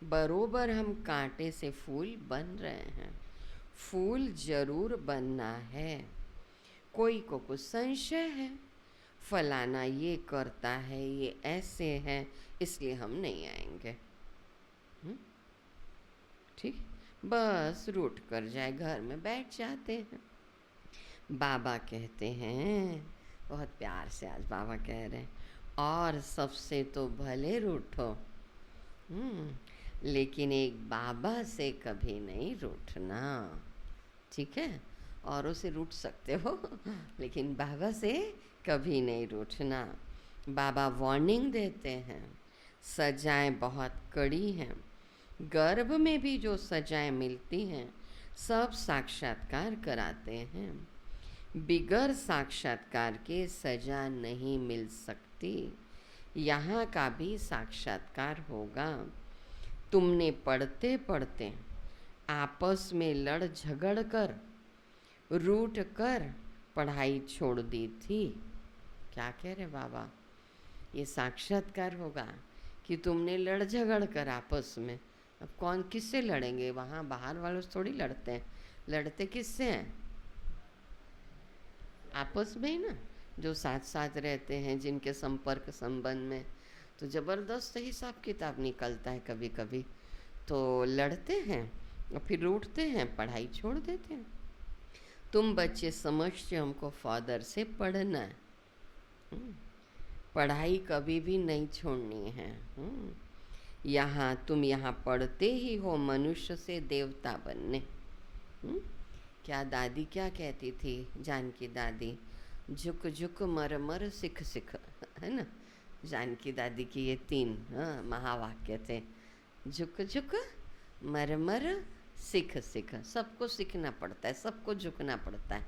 बरोबर हम कांटे से फूल बन रहे हैं। फूल जरूर बनना है। कोई को कुछ संशय है, फलाना ये करता है, ये ऐसे है, इसलिए हम नहीं आएंगे। ठीक, बस रूठ कर जाए, घर में बैठ जाते हैं। बाबा कहते हैं, बहुत प्यार से आज बाबा कह रहे हैं, और सबसे तो भले रूठो, लेकिन एक बाबा से कभी नहीं रूठना। ठीक है, औरों से रूठ सकते हो लेकिन बाबा से कभी नहीं रूठना। बाबा वार्निंग देते हैं, सजाएं बहुत कड़ी हैं। गर्भ में भी जो सजाएं मिलती हैं सब साक्षात्कार कराते हैं। बिगर साक्षात्कार के सजा नहीं मिल सकती। यहाँ का भी साक्षात्कार होगा। तुमने पढ़ते पढ़ते आपस में लड़ झगड़ कर रूठ कर पढ़ाई छोड़ दी थी। क्या कह रहे बाबा, ये साक्षात्कार होगा कि तुमने लड़ झगड़ कर आपस में। अब कौन किससे लड़ेंगे, वहाँ बाहर वालों से थोड़ी लड़ते हैं, लड़ते किससे हैं, आपस में ही ना, जो साथ साथ रहते हैं, जिनके संपर्क संबंध में तो ज़बरदस्त हिसाब किताब निकलता है। कभी कभी तो लड़ते हैं और फिर रूठते हैं, पढ़ाई छोड़ देते हैं। तुम बच्चे समझते हो हमको फादर से पढ़ना है, पढ़ाई कभी भी नहीं छोड़नी है। तुम यहाँ पढ़ते ही हो मनुष्य से देवता बनने। क्या दादी क्या कहती थी, जानकी दादी, झुक झुक मर मर सिख सिख, है ना। जानकी दादी की ये 3 महावाक्य थे, झुक झुक मर मर सिख सिख। सबको सीखना पड़ता है, सबको झुकना पड़ता है।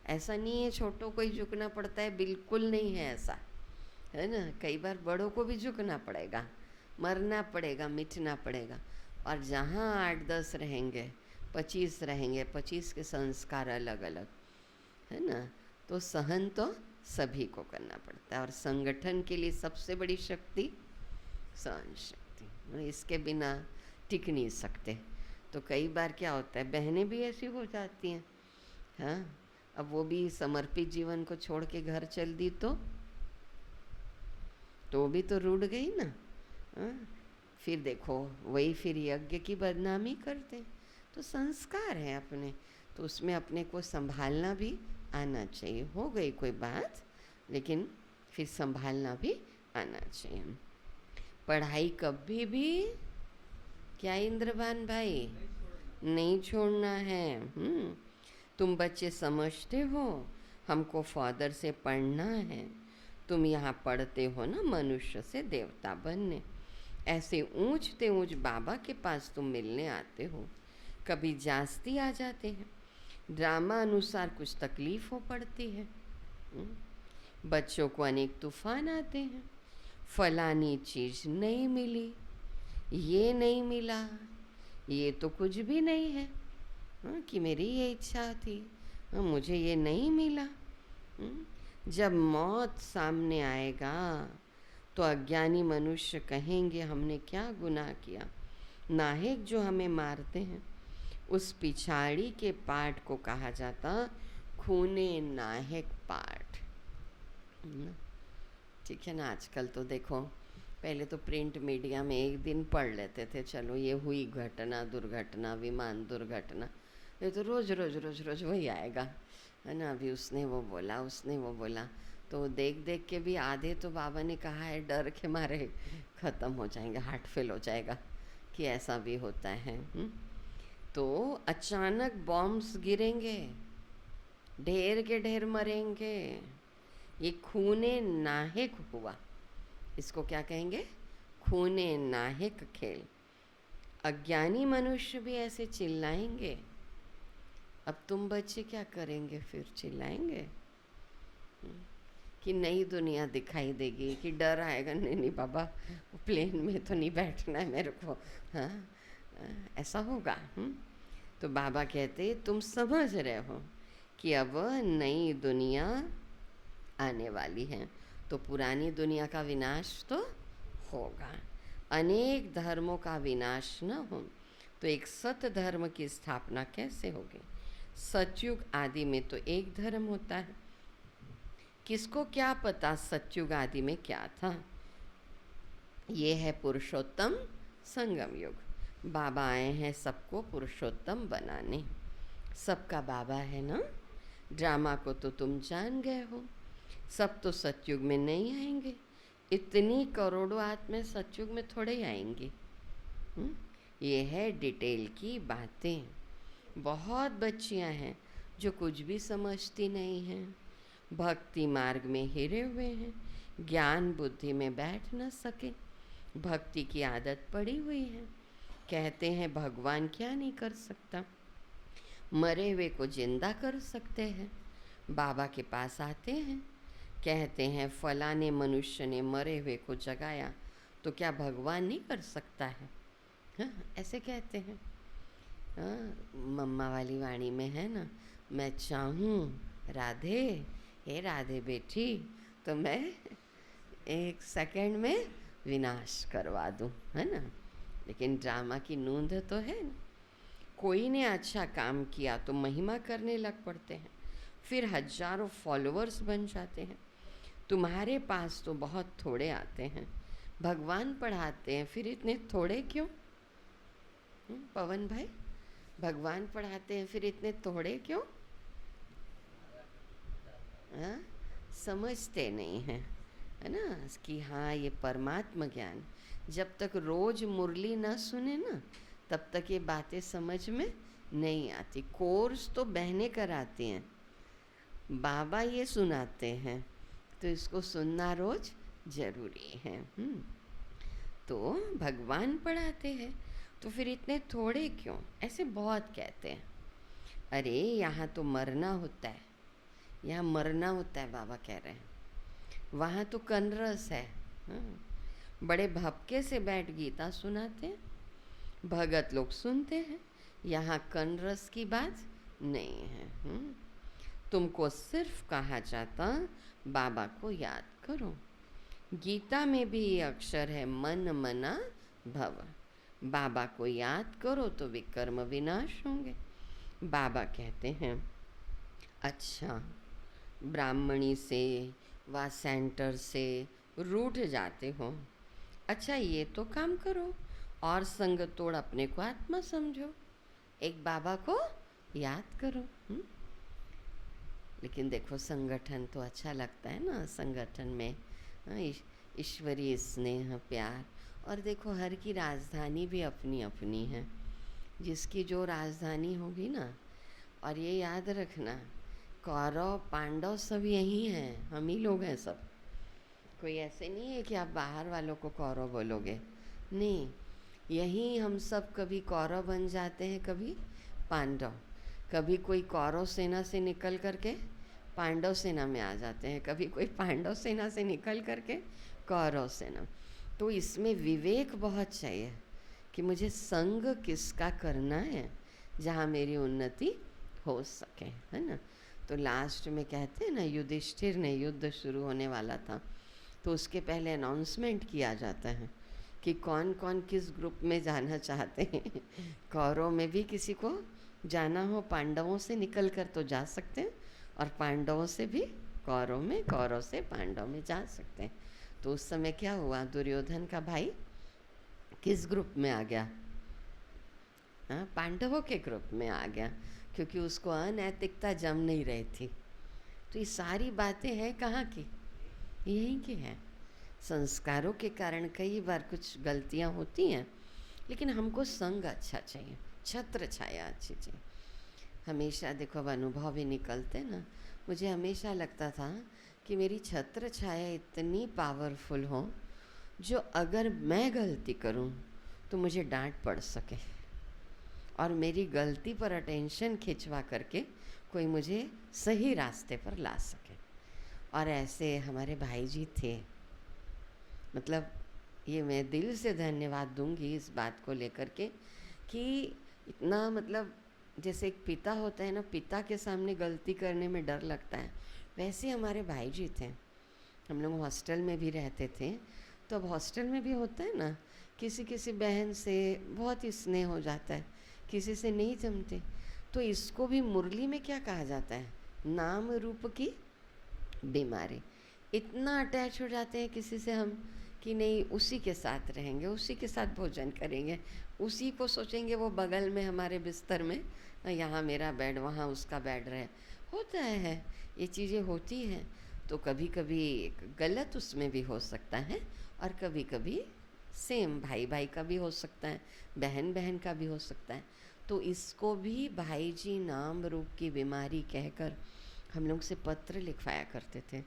ऐसा नहीं है छोटों को ही झुकना पड़ता है, बिल्कुल नहीं है ऐसा, है ना। कई बार बड़ों को भी झुकना पड़ेगा, मरना पड़ेगा, मिटना पड़ेगा। और जहाँ 8-10 रहेंगे, 25 रहेंगे, 25 के संस्कार अलग अलग, है ना। तो सहन तो सभी को करना पड़ता है। और संगठन के लिए सबसे बड़ी शक्ति सहन शक्ति, इसके बिना टिक नहीं सकते। तो कई बार क्या होता है, बहनें भी ऐसी हो जाती हैं, हाँ। अब वो भी समर्पित जीवन को छोड़ के घर चल दी तो भी तो रूठ गई ना, हाँ। फिर देखो वही फिर यज्ञ की बदनामी करते। तो संस्कार है अपने, तो उसमें अपने को संभालना भी आना चाहिए। हो गई कोई बात, लेकिन फिर संभालना भी आना चाहिए। पढ़ाई कभी भी, क्या इंद्रबान भाई, नहीं छोड़ना है। तुम बच्चे समझते हो हमको फादर से पढ़ना है। तुम यहाँ पढ़ते हो ना मनुष्य से देवता बनने। ऐसे ऊंचते ऊंच बाबा के पास तुम मिलने आते हो। कभी जास्ती आ जाते हैं, ड्रामा अनुसार कुछ तकलीफ हो पड़ती है। बच्चों को अनेक तूफान आते हैं, फलानी चीज़ नहीं मिली, ये नहीं मिला, ये तो कुछ भी नहीं है, कि मेरी ये इच्छा थी, मुझे ये नहीं मिला। जब मौत सामने आएगा तो अज्ञानी मनुष्य कहेंगे हमने क्या गुनाह किया। नाहक जो हमें मारते हैं उस पिछाड़ी के पाठ को कहा जाता खूने नाहक पाठ। ठीक है ना। आजकल तो देखो, पहले तो प्रिंट मीडिया में एक दिन पढ़ लेते थे, चलो ये हुई घटना, दुर्घटना, विमान दुर्घटना, ये तो रोज रोज रोज रोज वही आएगा, है ना। अभी उसने वो बोला, उसने वो बोला, तो देख देख के भी आधे तो बाबा ने कहा है डर के मारे ख़त्म हो जाएंगे, हार्ट फेल हो जाएगा, कि ऐसा भी होता है। तो अचानक बॉम्ब्स गिरेंगे, ढेर के ढेर मरेंगे, ये खूने नाहक हुआ। इसको क्या कहेंगे, खूने नाहक खेल। अज्ञानी मनुष्य भी ऐसे चिल्लाएंगे। अब तुम बच्चे क्या करेंगे फिर? चिल्लाएंगे कि नई दुनिया दिखाई देगी, कि डर आएगा, नहीं नहीं बाबा प्लेन में तो नहीं बैठना है मेरे को, हाँ ऐसा होगा। तो बाबा कहते तुम समझ रहे हो कि अब नई दुनिया आने वाली है, तो पुरानी दुनिया का विनाश तो होगा। अनेक धर्मों का विनाश न हो तो एक सत धर्म की स्थापना कैसे होगी? सतयुग आदि में तो एक धर्म होता है। किसको क्या पता सतयुग आदि में क्या था? ये है पुरुषोत्तम संगम युग। बाबा आए हैं सबको पुरुषोत्तम बनाने। सबका बाबा है ना। ड्रामा को तो तुम जान गए हो। सब तो सतयुग में नहीं आएंगे। इतनी करोड़ों आत्माएं सतयुग में थोड़े ही आएंगी। ये है डिटेल की बातें। बहुत बच्चियां हैं जो कुछ भी समझती नहीं हैं, भक्ति मार्ग में हिरे हुए हैं, ज्ञान बुद्धि में बैठ न सके, भक्ति की आदत पड़ी हुई है। कहते हैं भगवान क्या नहीं कर सकता, मरे हुए को जिंदा कर सकते हैं। बाबा के पास आते हैं, कहते हैं फलाने मनुष्य ने मरे हुए को जगाया, तो क्या भगवान नहीं कर सकता है? हाँ, ऐसे कहते हैं। हाँ, मम्मा वाली वाणी में है ना, मैं चाहूँ राधे, हे राधे बेटी, तो मैं 1 सेकंड में विनाश करवा दूँ, है ना। लेकिन ड्रामा की नूंद तो है ना। कोई ने अच्छा काम किया तो महिमा करने लग पड़ते हैं, फिर हजारों फॉलोअर्स बन जाते हैं। तुम्हारे पास तो बहुत थोड़े आते हैं। भगवान पढ़ाते हैं, फिर इतने थोड़े क्यों? पवन भाई, भगवान पढ़ाते हैं फिर इतने थोड़े क्यों? हाँ, समझते नहीं हैं, है ना, कि हाँ ये परमात्मा ज्ञान। जब तक रोज मुरली न सुने ना, तब तक ये बातें समझ में नहीं आती। कोर्स तो बहनें कराती हैं, बाबा ये सुनाते हैं, तो इसको सुनना रोज जरूरी है। तो भगवान पढ़ाते हैं, तो फिर इतने थोड़े क्यों? ऐसे बहुत कहते हैं। अरे यहाँ तो मरना होता है, यहाँ मरना होता है, बाबा कह रहे हैं। वहाँ तो कनरस है। बड़े भपके से बैठ गीता सुनाते हैं, भगत लोग सुनते हैं। यहाँ कनरस की बात नहीं है। तुमको सिर्फ कहा जाता बाबा को याद करो। गीता में भी ये अक्षर है, मन मना भव। बाबा को याद करो तो विकर्म विनाश होंगे। बाबा कहते हैं अच्छा, ब्राह्मणी से व सेंटर से रूठ जाते हो, अच्छा ये तो काम करो और संग तोड़ अपने को आत्मा समझो, एक बाबा को याद करो। लेकिन देखो संगठन तो अच्छा लगता है ना, संगठन में ईश्वरीय स्नेह प्यार। और देखो हर की राजधानी भी अपनी अपनी है, जिसकी जो राजधानी होगी ना। और ये याद रखना, कौरव पांडव सब यही हैं, हम ही लोग हैं सब। कोई ऐसे नहीं है कि आप बाहर वालों को कौरव बोलोगे, नहीं, यही हम सब कभी कौरव बन जाते हैं, कभी पांडव। कभी कोई कौरव सेना से निकल करके पांडव सेना में आ जाते हैं, कभी कोई पांडव सेना से निकल करके कौरव सेना। तो इसमें विवेक बहुत चाहिए कि मुझे संग किसका करना है, जहाँ मेरी उन्नति हो सके, है ना। तो लास्ट में कहते हैं ना, युधिष्ठिर ने युद्ध शुरू होने वाला था, तो उसके पहले अनाउंसमेंट किया जाता है कि कौन कौन किस ग्रुप में जाना चाहते हैं। कौरव में भी किसी को जाना हो, पांडवों से निकल कर तो जा सकते हैं, और पांडवों से भी कौरव में, कौरव से पांडव में जा सकते हैं। तो उस समय क्या हुआ, दुर्योधन का भाई किस ग्रुप में आ गया? हाँ, पांडवों के ग्रुप में आ गया, क्योंकि उसको अनैतिकता जम नहीं रही थी। तो ये सारी बातें हैं कहाँ की? यहीं की है। संस्कारों के कारण कई बार कुछ गलतियाँ होती हैं, लेकिन हमको संग अच्छा चाहिए, छत्र छाया अच्छी चाहिए। हमेशा देखो अब अनुभव भी निकलते ना, मुझे हमेशा लगता था कि मेरी छत्र छाया इतनी पावरफुल हो, जो अगर मैं गलती करूं तो मुझे डांट पड़ सके और मेरी गलती पर अटेंशन खिंचवा करके कोई मुझे सही रास्ते पर ला सके। और ऐसे हमारे भाई जी थे। मतलब ये मैं दिल से धन्यवाद दूंगी इस बात को लेकर के कि इतना, मतलब जैसे एक पिता होता है ना, पिता के सामने गलती करने में डर लगता है, वैसे हमारे भाई जी थे। हम लोग हॉस्टल में भी रहते थे, तो अब हॉस्टल में भी होता है ना, किसी किसी बहन से बहुत ही स्नेह हो जाता है, किसी से नहीं जमते। तो इसको भी मुरली में क्या कहा जाता है, नाम रूप की बीमारी। इतना अटैच हो जाते हैं किसी से हम कि नहीं, उसी के साथ रहेंगे, उसी के साथ भोजन करेंगे, उसी को सोचेंगे वो बगल में हमारे बिस्तर में, यहाँ मेरा बेड वहाँ उसका बेड रहे। होता है, ये चीज़ें होती हैं। तो कभी कभी गलत उसमें भी हो सकता है और कभी कभी सेम भाई भाई का भी हो सकता है, बहन बहन का भी हो सकता है। तो इसको भी भाई जी नाम रूप की बीमारी कहकर हम लोग से पत्र लिखवाया करते थे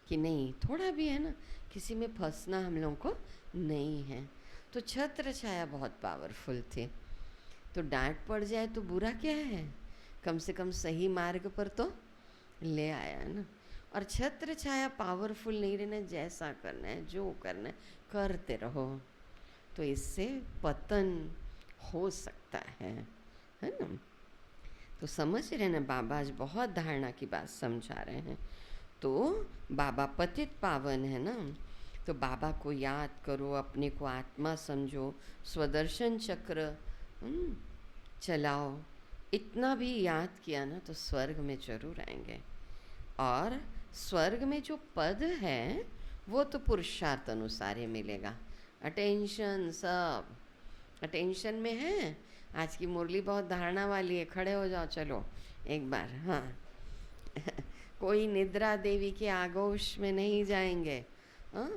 कि नहीं, थोड़ा भी है ना, किसी में फंसना हम लोग को नहीं है। तो छत्र छाया बहुत पावरफुल थे। तो डांट पड़ जाए तो बुरा क्या है, कम से कम सही मार्ग पर तो ले आया है ना। और छत्र छाया पावरफुल नहीं रहना, जैसा करना है जो करना है करते रहो, तो इससे पतन हो सकता है ना। तो समझ रहे ना, बाबा आज बहुत धारणा की बात समझा रहे हैं। तो बाबा पतित पावन है ना, तो बाबा को याद करो, अपने को आत्मा समझो, स्वदर्शन चक्र चलाओ। इतना भी याद किया ना तो स्वर्ग में जरूर आएंगे। और स्वर्ग में जो पद है वो तो पुरुषार्थ अनुसार ही मिलेगा। अटेंशन, सब अटेंशन में है। आज की मुरली बहुत धारणा वाली है, खड़े हो जाओ चलो एक बार। हाँ कोई निद्रा देवी के आगोश में नहीं जाएंगे। हाँ,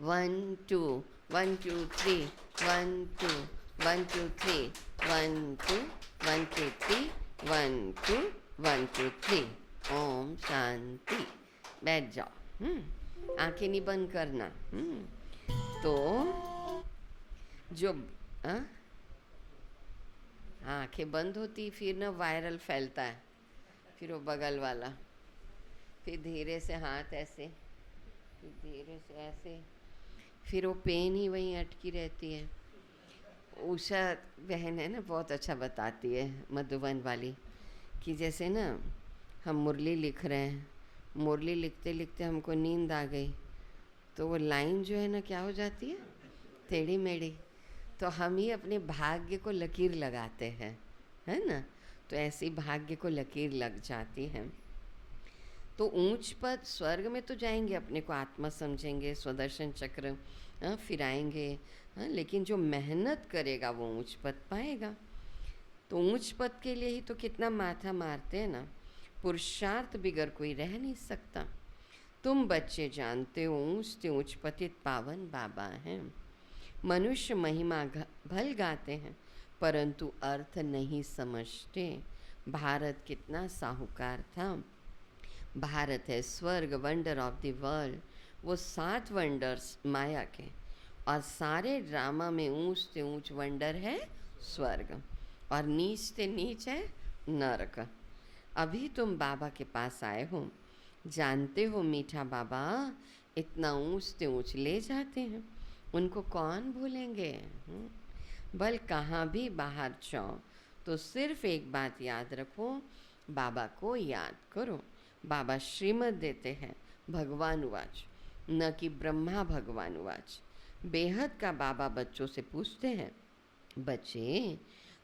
1 2 1 2 3 1 2 1 2 3 1 2 1 2 3 1 2 1 2 3। ओम शांति। बैठ जाओ, आंखें नहीं बंद करना। तो जो आंखें बंद होती फिर ना वायरल फैलता है, फिर वो बगल वाला, फिर धीरे से हाथ ऐसे, फिर धीरे से ऐसे, फिर वो पेन ही वहीं अटकी रहती है। उषा बहन है ना, बहुत अच्छा बताती है, मधुबन वाली, कि जैसे ना हम मुरली लिख रहे हैं, मुरली लिखते लिखते हमको नींद आ गई, तो वो लाइन जो है ना क्या हो जाती है, टेढ़ी मेढ़ी। तो हम ही अपने भाग्य को लकीर लगाते हैं, है ना। तो ऐसी भाग्य को लकीर लग जाती है। तो ऊंच पद स्वर्ग में तो जाएंगे, अपने को आत्मा समझेंगे, स्वदर्शन चक्र फिराएंगे, लेकिन जो मेहनत करेगा वो ऊंच पद पाएगा। तो ऊंच पद के लिए ही तो कितना माथा मारते हैं ना, पुरुषार्थ बिगर कोई रह नहीं सकता। तुम बच्चे जानते हो ऊंच से ऊंच पतित पावन बाबा हैं। मनुष्य महिमा भल गाते हैं परंतु अर्थ नहीं समझते। भारत कितना साहूकार था। भारत है स्वर्ग, वंडर ऑफ द वर्ल्ड। वो 7 वंडर्स माया के, और सारे ड्रामा में ऊंच से ऊंच वंडर है स्वर्ग, और नीच से नीच है नरक। अभी तुम बाबा के पास आए हो, जानते हो मीठा बाबा इतना ऊंच से ऊंच ले जाते हैं, उनको कौन भूलेंगे। बल कहाँ भी बाहर जाओ तो सिर्फ एक बात याद रखो, बाबा को याद करो। बाबा श्रीमत देते हैं, भगवान उवाच, न कि ब्रह्मा भगवान उवाच। बेहद का बाबा बच्चों से पूछते हैं, बच्चे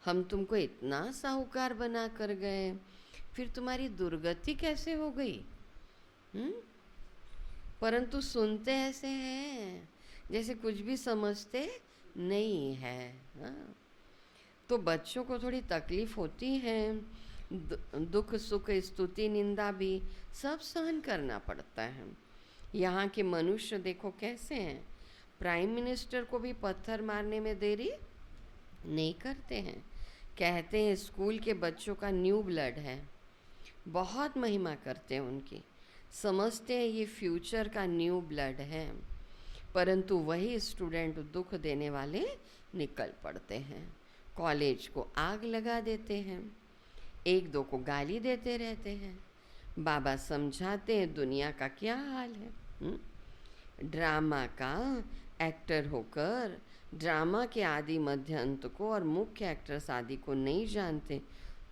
हम तुमको इतना साहूकार बना कर गए, फिर तुम्हारी दुर्गति कैसे हो गई। परंतु सुनते ऐसे हैं जैसे कुछ भी समझते नहीं है। हाँ? तो बच्चों को थोड़ी तकलीफ होती है, दुख सुख स्तुति निंदा भी सब सहन करना पड़ता है। यहाँ के मनुष्य देखो कैसे हैं, प्राइम मिनिस्टर को भी पत्थर मारने में देरी नहीं करते हैं। कहते हैं स्कूल के बच्चों का न्यू ब्लड है, बहुत महिमा करते हैं उनकी, समझते हैं ये फ्यूचर का न्यू ब्लड है। परंतु वही स्टूडेंट दुख देने वाले निकल पड़ते हैं, कॉलेज को आग लगा देते हैं, एक दो को गाली देते रहते हैं। बाबा समझाते हैं दुनिया का क्या हाल है। ड्रामा का एक्टर होकर ड्रामा के आदि मध्य अंत को और मुख्य एक्ट्रेस आदि को नहीं जानते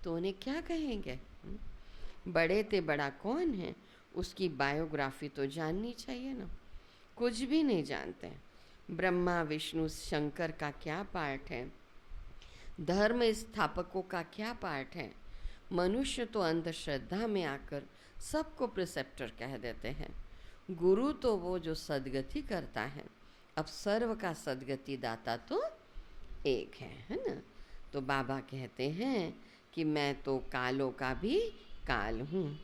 तो उन्हें क्या कहेंगे? बड़े ते बड़ा कौन है, उसकी बायोग्राफी तो जाननी चाहिए ना। कुछ भी नहीं जानते। ब्रह्मा विष्णु शंकर का क्या पार्ट है, धर्म स्थापकों का क्या पार्ट है। मनुष्य तो अंधश्रद्धा में आकर सबको प्रिसेप्टर कह देते हैं। गुरु तो वो जो सदगति करता है। अब सर्व का सदगति दाता तो एक है ना। तो बाबा कहते हैं कि मैं तो कालों का भी काल हूँ।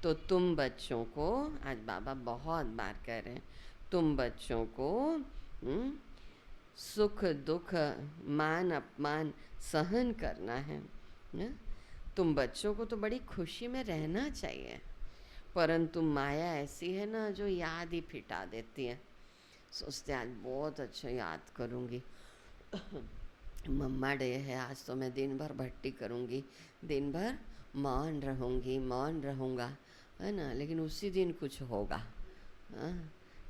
तो तुम बच्चों को, आज बाबा बहुत बार कह रहे हैं, तुम बच्चों को सुख दुख मान अपमान सहन करना है ना? तुम बच्चों को तो बड़ी खुशी में रहना चाहिए, परंतु माया ऐसी है ना जो याद ही फिटा देती है। सोचते आज बहुत अच्छा याद करूँगी, मम्मा डे है आज तो मैं दिन भर भट्टी करूँगी, दिन भर मौन रहूँगी, मौन रहूँगा, है ना। लेकिन उसी दिन कुछ होगा।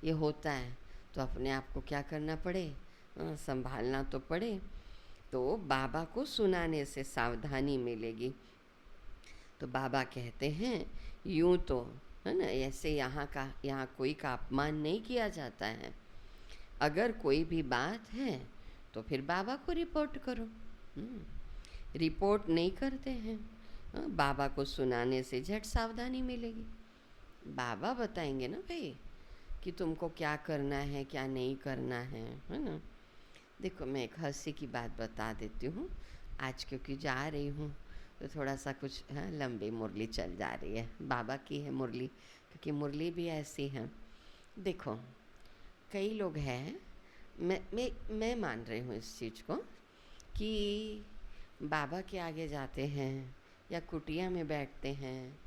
ये होता है तो अपने आप को क्या करना पड़े, संभालना तो पड़े। तो बाबा को सुनाने से सावधानी मिलेगी। तो बाबा कहते हैं यूँ तो है ना, ऐसे यहाँ कोई का अपमान नहीं किया जाता है। अगर कोई भी बात है तो फिर बाबा को रिपोर्ट करो। रिपोर्ट नहीं करते हैं, बाबा को सुनाने से झट सावधानी मिलेगी। बाबा बताएंगे ना भाई कि तुमको क्या करना है क्या नहीं करना है ना। देखो मैं एक हंसी की बात बता देती हूँ आज, क्योंकि जा रही हूँ तो थोड़ा सा कुछ लंबी मुरली चल जा रही है। बाबा की है मुरली, क्योंकि मुरली भी ऐसी है। देखो कई लोग हैं, मैं मान रही हूँ इस चीज़ को कि बाबा के आगे जाते हैं या कुटिया में बैठते हैं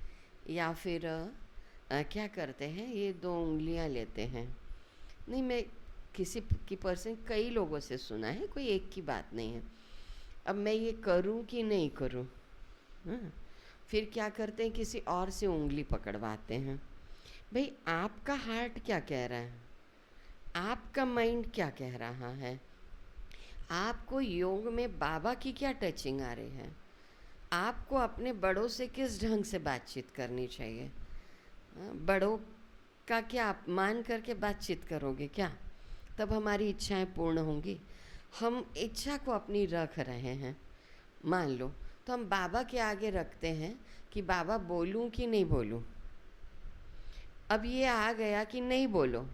या फिर क्या करते हैं, ये 2 उंगलियां लेते हैं। नहीं, मैं किसी की पर्सन कई लोगों से सुना है, कोई एक की बात नहीं है। अब मैं ये करूं कि नहीं करूं, फिर क्या करते हैं, किसी और से उंगली पकड़वाते हैं। भाई आपका हार्ट क्या कह रहा है, आपका माइंड क्या कह रहा है, आपको योग में बाबा की क्या टचिंग आ रही है, आपको अपने बड़ों से किस ढंग से बातचीत करनी चाहिए। बड़ों का क्या अपमान करके बातचीत करोगे क्या? तब हमारी इच्छाएं पूर्ण होंगी। हम इच्छा को अपनी रख रहे हैं, मान लो, तो हम बाबा के आगे रखते हैं कि बाबा बोलूं कि नहीं बोलूं। अब ये आ गया कि नहीं बोलो,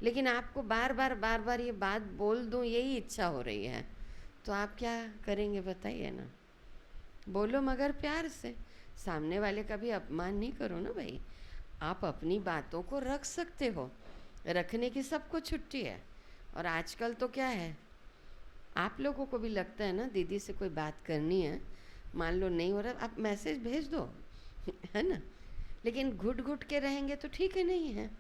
लेकिन आपको बार बार ये बात बोल दूं यही इच्छा हो रही है, तो आप क्या करेंगे बताइए ना। बोलो मगर प्यार से, सामने वाले का भी अपमान नहीं करो ना भाई। आप अपनी बातों को रख सकते हो, रखने की सबको छुट्टी है। और आजकल तो क्या है, आप लोगों को भी लगता है ना दीदी से कोई बात करनी है, मान लो नहीं हो रहा, आप मैसेज भेज दो है ना। लेकिन घुट घुट के रहेंगे तो ठीक है, नहीं है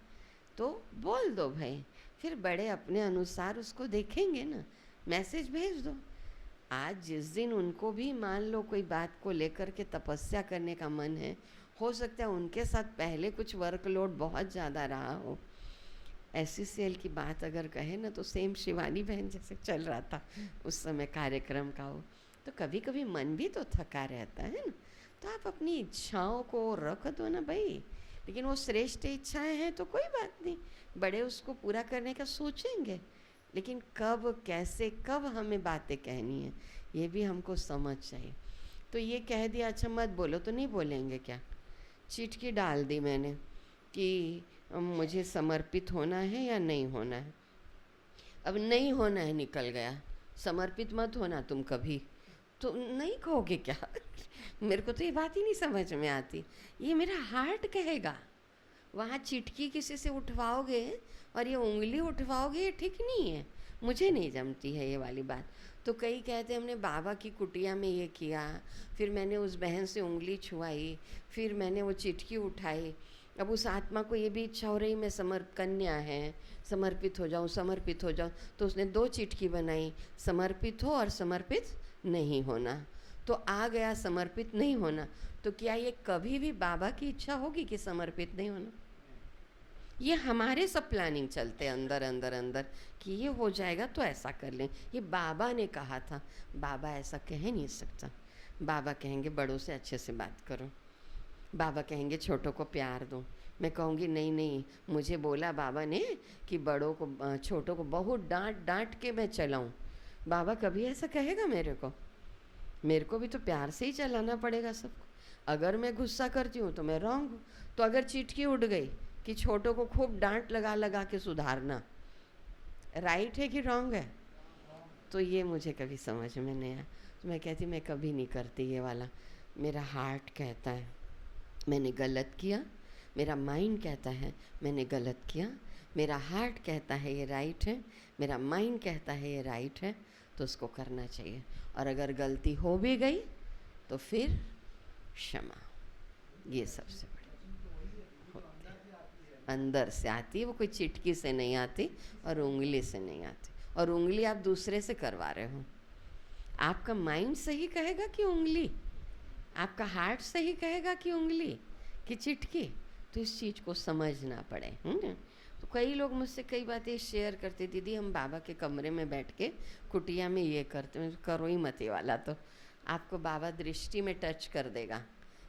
तो बोल दो भाई, फिर बड़े अपने अनुसार उसको देखेंगे ना, मैसेज भेज दो। आज जिस दिन उनको भी मान लो कोई बात को लेकर के तपस्या करने का मन है, हो सकता है उनके साथ पहले कुछ वर्कलोड बहुत ज़्यादा रहा हो। ऐसी सेल की बात अगर कहे ना तो सेम शिवानी बहन जैसे चल रहा था उस समय कार्यक्रम का हो, तो कभी कभी मन भी तो थका रहता है ना। तो आप अपनी इच्छाओं को रख दो ना भाई, लेकिन वो श्रेष्ठ इच्छाएं हैं तो कोई बात नहीं, बड़े उसको पूरा करने का सोचेंगे। लेकिन कब कैसे कब हमें बातें कहनी है ये भी हमको समझ चाहिए। तो ये कह दिया अच्छा मत बोलो तो नहीं बोलेंगे क्या? चिटकी डाल दी मैंने कि मुझे समर्पित होना है या नहीं होना है। अब नहीं होना है निकल गया, समर्पित मत होना तुम कभी, तो नहीं कहोगे क्या? मेरे को तो ये बात ही नहीं समझ में आती। ये मेरा हार्ट कहेगा, वहाँ चिटकी किसी से उठवाओगे और ये उंगली उठवाओगे, ये ठीक नहीं है, मुझे नहीं जमती है ये वाली बात। तो कई कहते हमने बाबा की कुटिया में ये किया, फिर मैंने उस बहन से उंगली छुआई, फिर मैंने वो चिटकी उठाई, अब उस आत्मा को ये भी इच्छा हो रही, मैं कन्या है, समर्पित हो जाऊं, समर्पित हो जाऊं, तो उसने 2 चिटकी बनाई, समर्पित हो और समर्पित नहीं होना। तो आ गया समर्पित नहीं होना, तो क्या ये कभी भी बाबा की इच्छा होगी कि समर्पित नहीं होना? ये हमारे सब प्लानिंग चलते अंदर अंदर अंदर कि ये हो जाएगा तो ऐसा कर लें, ये बाबा ने कहा था। बाबा ऐसा कह नहीं सकता। बाबा कहेंगे बड़ों से अच्छे से बात करो, बाबा कहेंगे छोटों को प्यार दो। मैं कहूँगी नहीं नहीं, मुझे बोला बाबा ने कि बड़ों को छोटों को बहुत डांट डांट के मैं चलाऊँ। बाबा कभी ऐसा कहेगा मेरे को? मेरे को भी तो प्यार से ही चलाना पड़ेगा सबको। अगर मैं गुस्सा करती हूँ तो मैं रॉन्ग हूँ। तो अगर चिटकी उड़ गई कि छोटों को खूब डांट लगा लगा के सुधारना, राइट है कि रॉन्ग है? तो ये मुझे कभी समझ में नहीं आया। तो मैं कहती मैं कभी नहीं करती ये वाला। मेरा हार्ट कहता है मैंने गलत किया, मेरा माइंड कहता है मैंने गलत किया, मेरा हार्ट कहता है ये राइट है, मेरा माइंड कहता है ये राइट है, तो उसको करना चाहिए। और अगर गलती हो भी गई तो फिर क्षमा, ये सबसे बड़ी होती है, अंदर से आती है। वो कोई चिटकी से नहीं आती और उंगली से नहीं आती। और उंगली आप दूसरे से करवा रहे हो। आपका माइंड सही कहेगा कि उंगली? आपका हार्ट सही कहेगा कि उंगली कि चिटकी? तो इस चीज़ को समझना पड़े। तो कई लोग मुझसे कई बातें शेयर करते, दीदी हम बाबा के कमरे में बैठ के कुटिया में ये करते हैं। करो ही मत ये वाला, तो आपको बाबा दृष्टि में टच कर देगा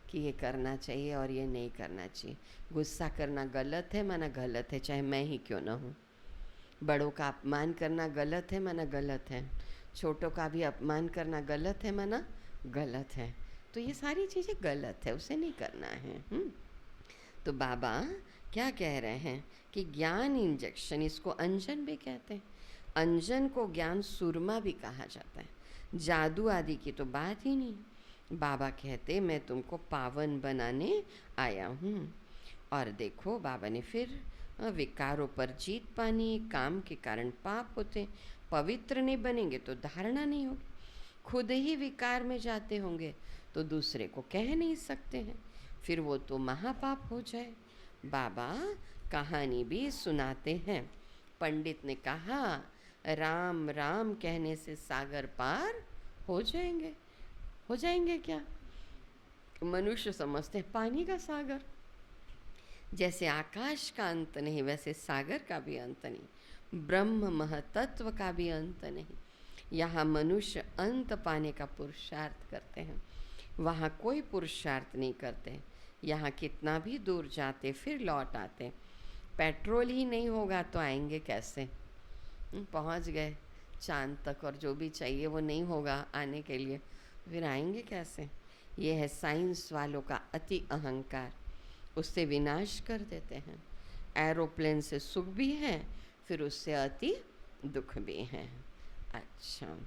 कि ये करना चाहिए और ये नहीं करना चाहिए। गुस्सा करना गलत है माना गलत है, चाहे मैं ही क्यों ना हूँ। बड़ों का अपमान करना गलत है माना गलत है, छोटों का भी अपमान करना गलत है माना गलत है। तो ये सारी चीज़ें गलत है, उसे नहीं करना है। तो बाबा क्या कह रहे हैं कि ज्ञान इंजेक्शन, इसको अंजन भी कहते हैं। अंजन को ज्ञान सुरमा भी कहा जाता है। जादू आदि की तो बात ही नहीं। बाबा कहते मैं तुमको पावन बनाने आया हूँ। और देखो बाबा ने फिर विकारों पर जीत पानी, काम के कारण पाप होते, पवित्र नहीं बनेंगे तो धारणा नहीं होगी। खुद ही विकार में जाते होंगे तो दूसरे को कह नहीं सकते हैं, फिर वो तो महापाप हो जाए। बाबा कहानी भी सुनाते हैं। पंडित ने कहा राम राम कहने से सागर पार हो जाएंगे। हो जाएंगे क्या? मनुष्य समझते हैं पानी का सागर। जैसे आकाश का अंत नहीं वैसे सागर का भी अंत नहीं, ब्रह्म महतत्व का भी अंत नहीं। यहाँ मनुष्य अंत पाने का पुरुषार्थ करते हैं, वहाँ कोई पुरुषार्थ नहीं करते। यहाँ कितना भी दूर जाते फिर लौट आते। पेट्रोल ही नहीं होगा तो आएंगे कैसे? पहुँच गए चांद तक और जो भी चाहिए वो नहीं होगा आने के लिए, फिर आएंगे कैसे? ये है साइंस वालों का अति अहंकार, उससे विनाश कर देते हैं। एरोप्लेन से सुख भी है, फिर उससे अति दुख भी है। अच्छा,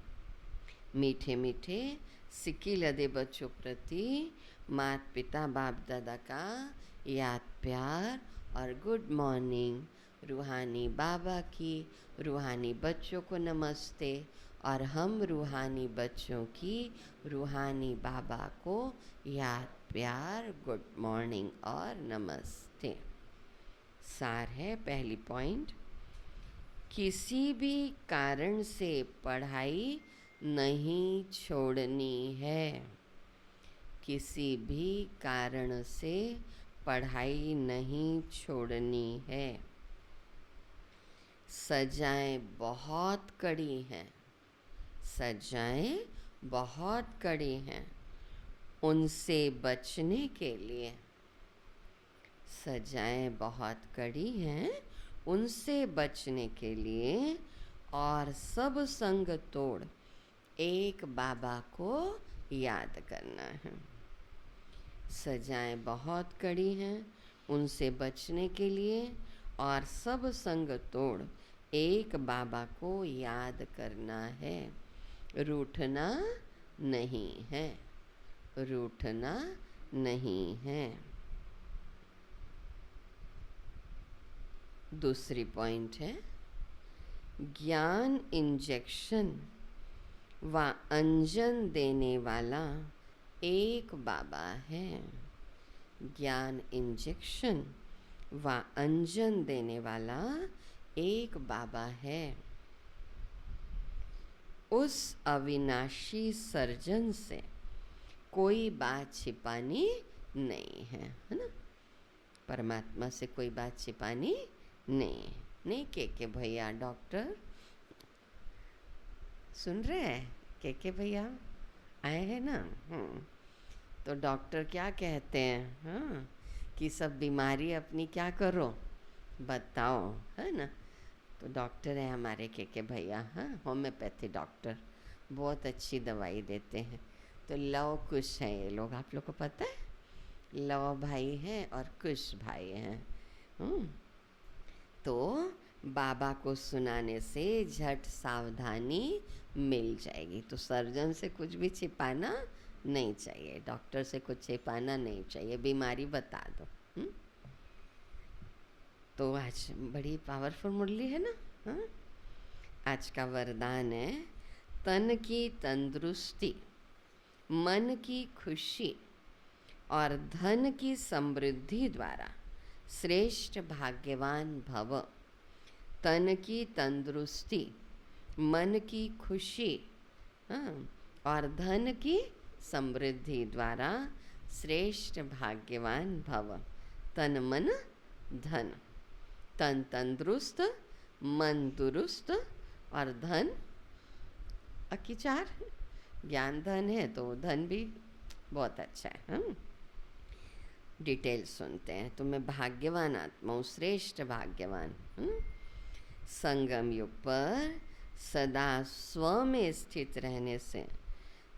मीठे मीठे सिक्की लदे बच्चों प्रति माता पिता बाप दादा का याद प्यार और गुड मॉर्निंग। रूहानी बाबा की रूहानी बच्चों को नमस्ते, और हम रूहानी बच्चों की रूहानी बाबा को याद प्यार, गुड मॉर्निंग और नमस्ते। सार है पहली पॉइंट, किसी भी कारण से पढ़ाई नहीं छोड़नी है। किसी भी कारण से पढ़ाई नहीं छोड़नी है। सजाएं बहुत कड़ी हैं, सजाएं बहुत कड़ी हैं, उनसे बचने के लिए। सजाएं बहुत कड़ी हैं, उनसे बचने के लिए। और सब संग तोड़ एक बाबा को याद करना है। सजाएं बहुत कड़ी हैं, उनसे बचने के लिए, और सब संग तोड़ एक बाबा को याद करना है। रूठना नहीं है, रूठना नहीं है। दूसरी पॉइंट है, ज्ञान इंजेक्शन व अंजन देने वाला एक बाबा है। ज्ञान इंजेक्शन व अंजन देने वाला एक बाबा है। उस अविनाशी सर्जन से कोई बात छिपानी नहीं है, है ना। परमात्मा से कोई बात छिपानी नहीं। नहीं के भैया डॉक्टर सुन रहे हैं? के भैया आए हैं ना। तो डॉक्टर क्या कहते हैं? हाँ, कि सब बीमारी अपनी क्या करो बताओ, है ना। तो डॉक्टर है हमारे के भैया, हाँ, होम्योपैथी डॉक्टर, बहुत अच्छी दवाई देते हैं। तो लव कुश हैं ये लोग, आप लोग को पता है? लव भाई हैं और कुश भाई हैं। तो बाबा को सुनाने से झट सावधानी मिल जाएगी। तो सर्जन से कुछ भी छिपाना नहीं चाहिए, डॉक्टर से कुछ छिपाना नहीं चाहिए, बीमारी बता दो। तो आज बड़ी पावरफुल मुरली है ना। हाँ, आज का वरदान है तन की तंदुरुस्ती, मन की खुशी और धन की समृद्धि द्वारा श्रेष्ठ भाग्यवान भव। तन की तंदुरुस्ती, मन की खुशी, हाँ, और धन की समृद्धि द्वारा श्रेष्ठ भाग्यवान भव। तन मन धन, तन तंदुरुस्त, मन दुरुस्त और धन अकी चार। ज्ञान धन है तो धन भी बहुत अच्छा है। हम डिटेल सुनते हैं। तो मैं भाग्यवान आत्मा हूँ, श्रेष्ठ भाग्यवान। संगम युग पर सदा स्व में स्थित रहने से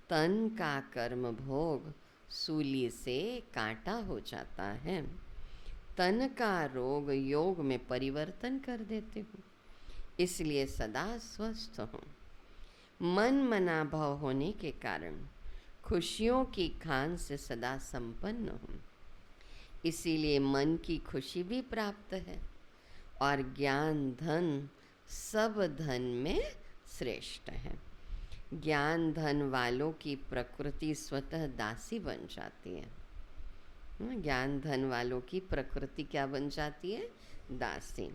तन का कर्म भोग सूली से काटा हो जाता है। तन का रोग योग में परिवर्तन कर देते हूँ, इसलिए सदा स्वस्थ हूँ। मन मना भाव होने के कारण खुशियों की खान से सदा संपन्न हूँ, इसीलिए मन की खुशी भी प्राप्त है और ज्ञान धन सब धन में श्रेष्ठ है। ज्ञान धन वालों की प्रकृति स्वतः दासी बन जाती है। ज्ञान धन वालों की प्रकृति क्या बन जाती है? दासी।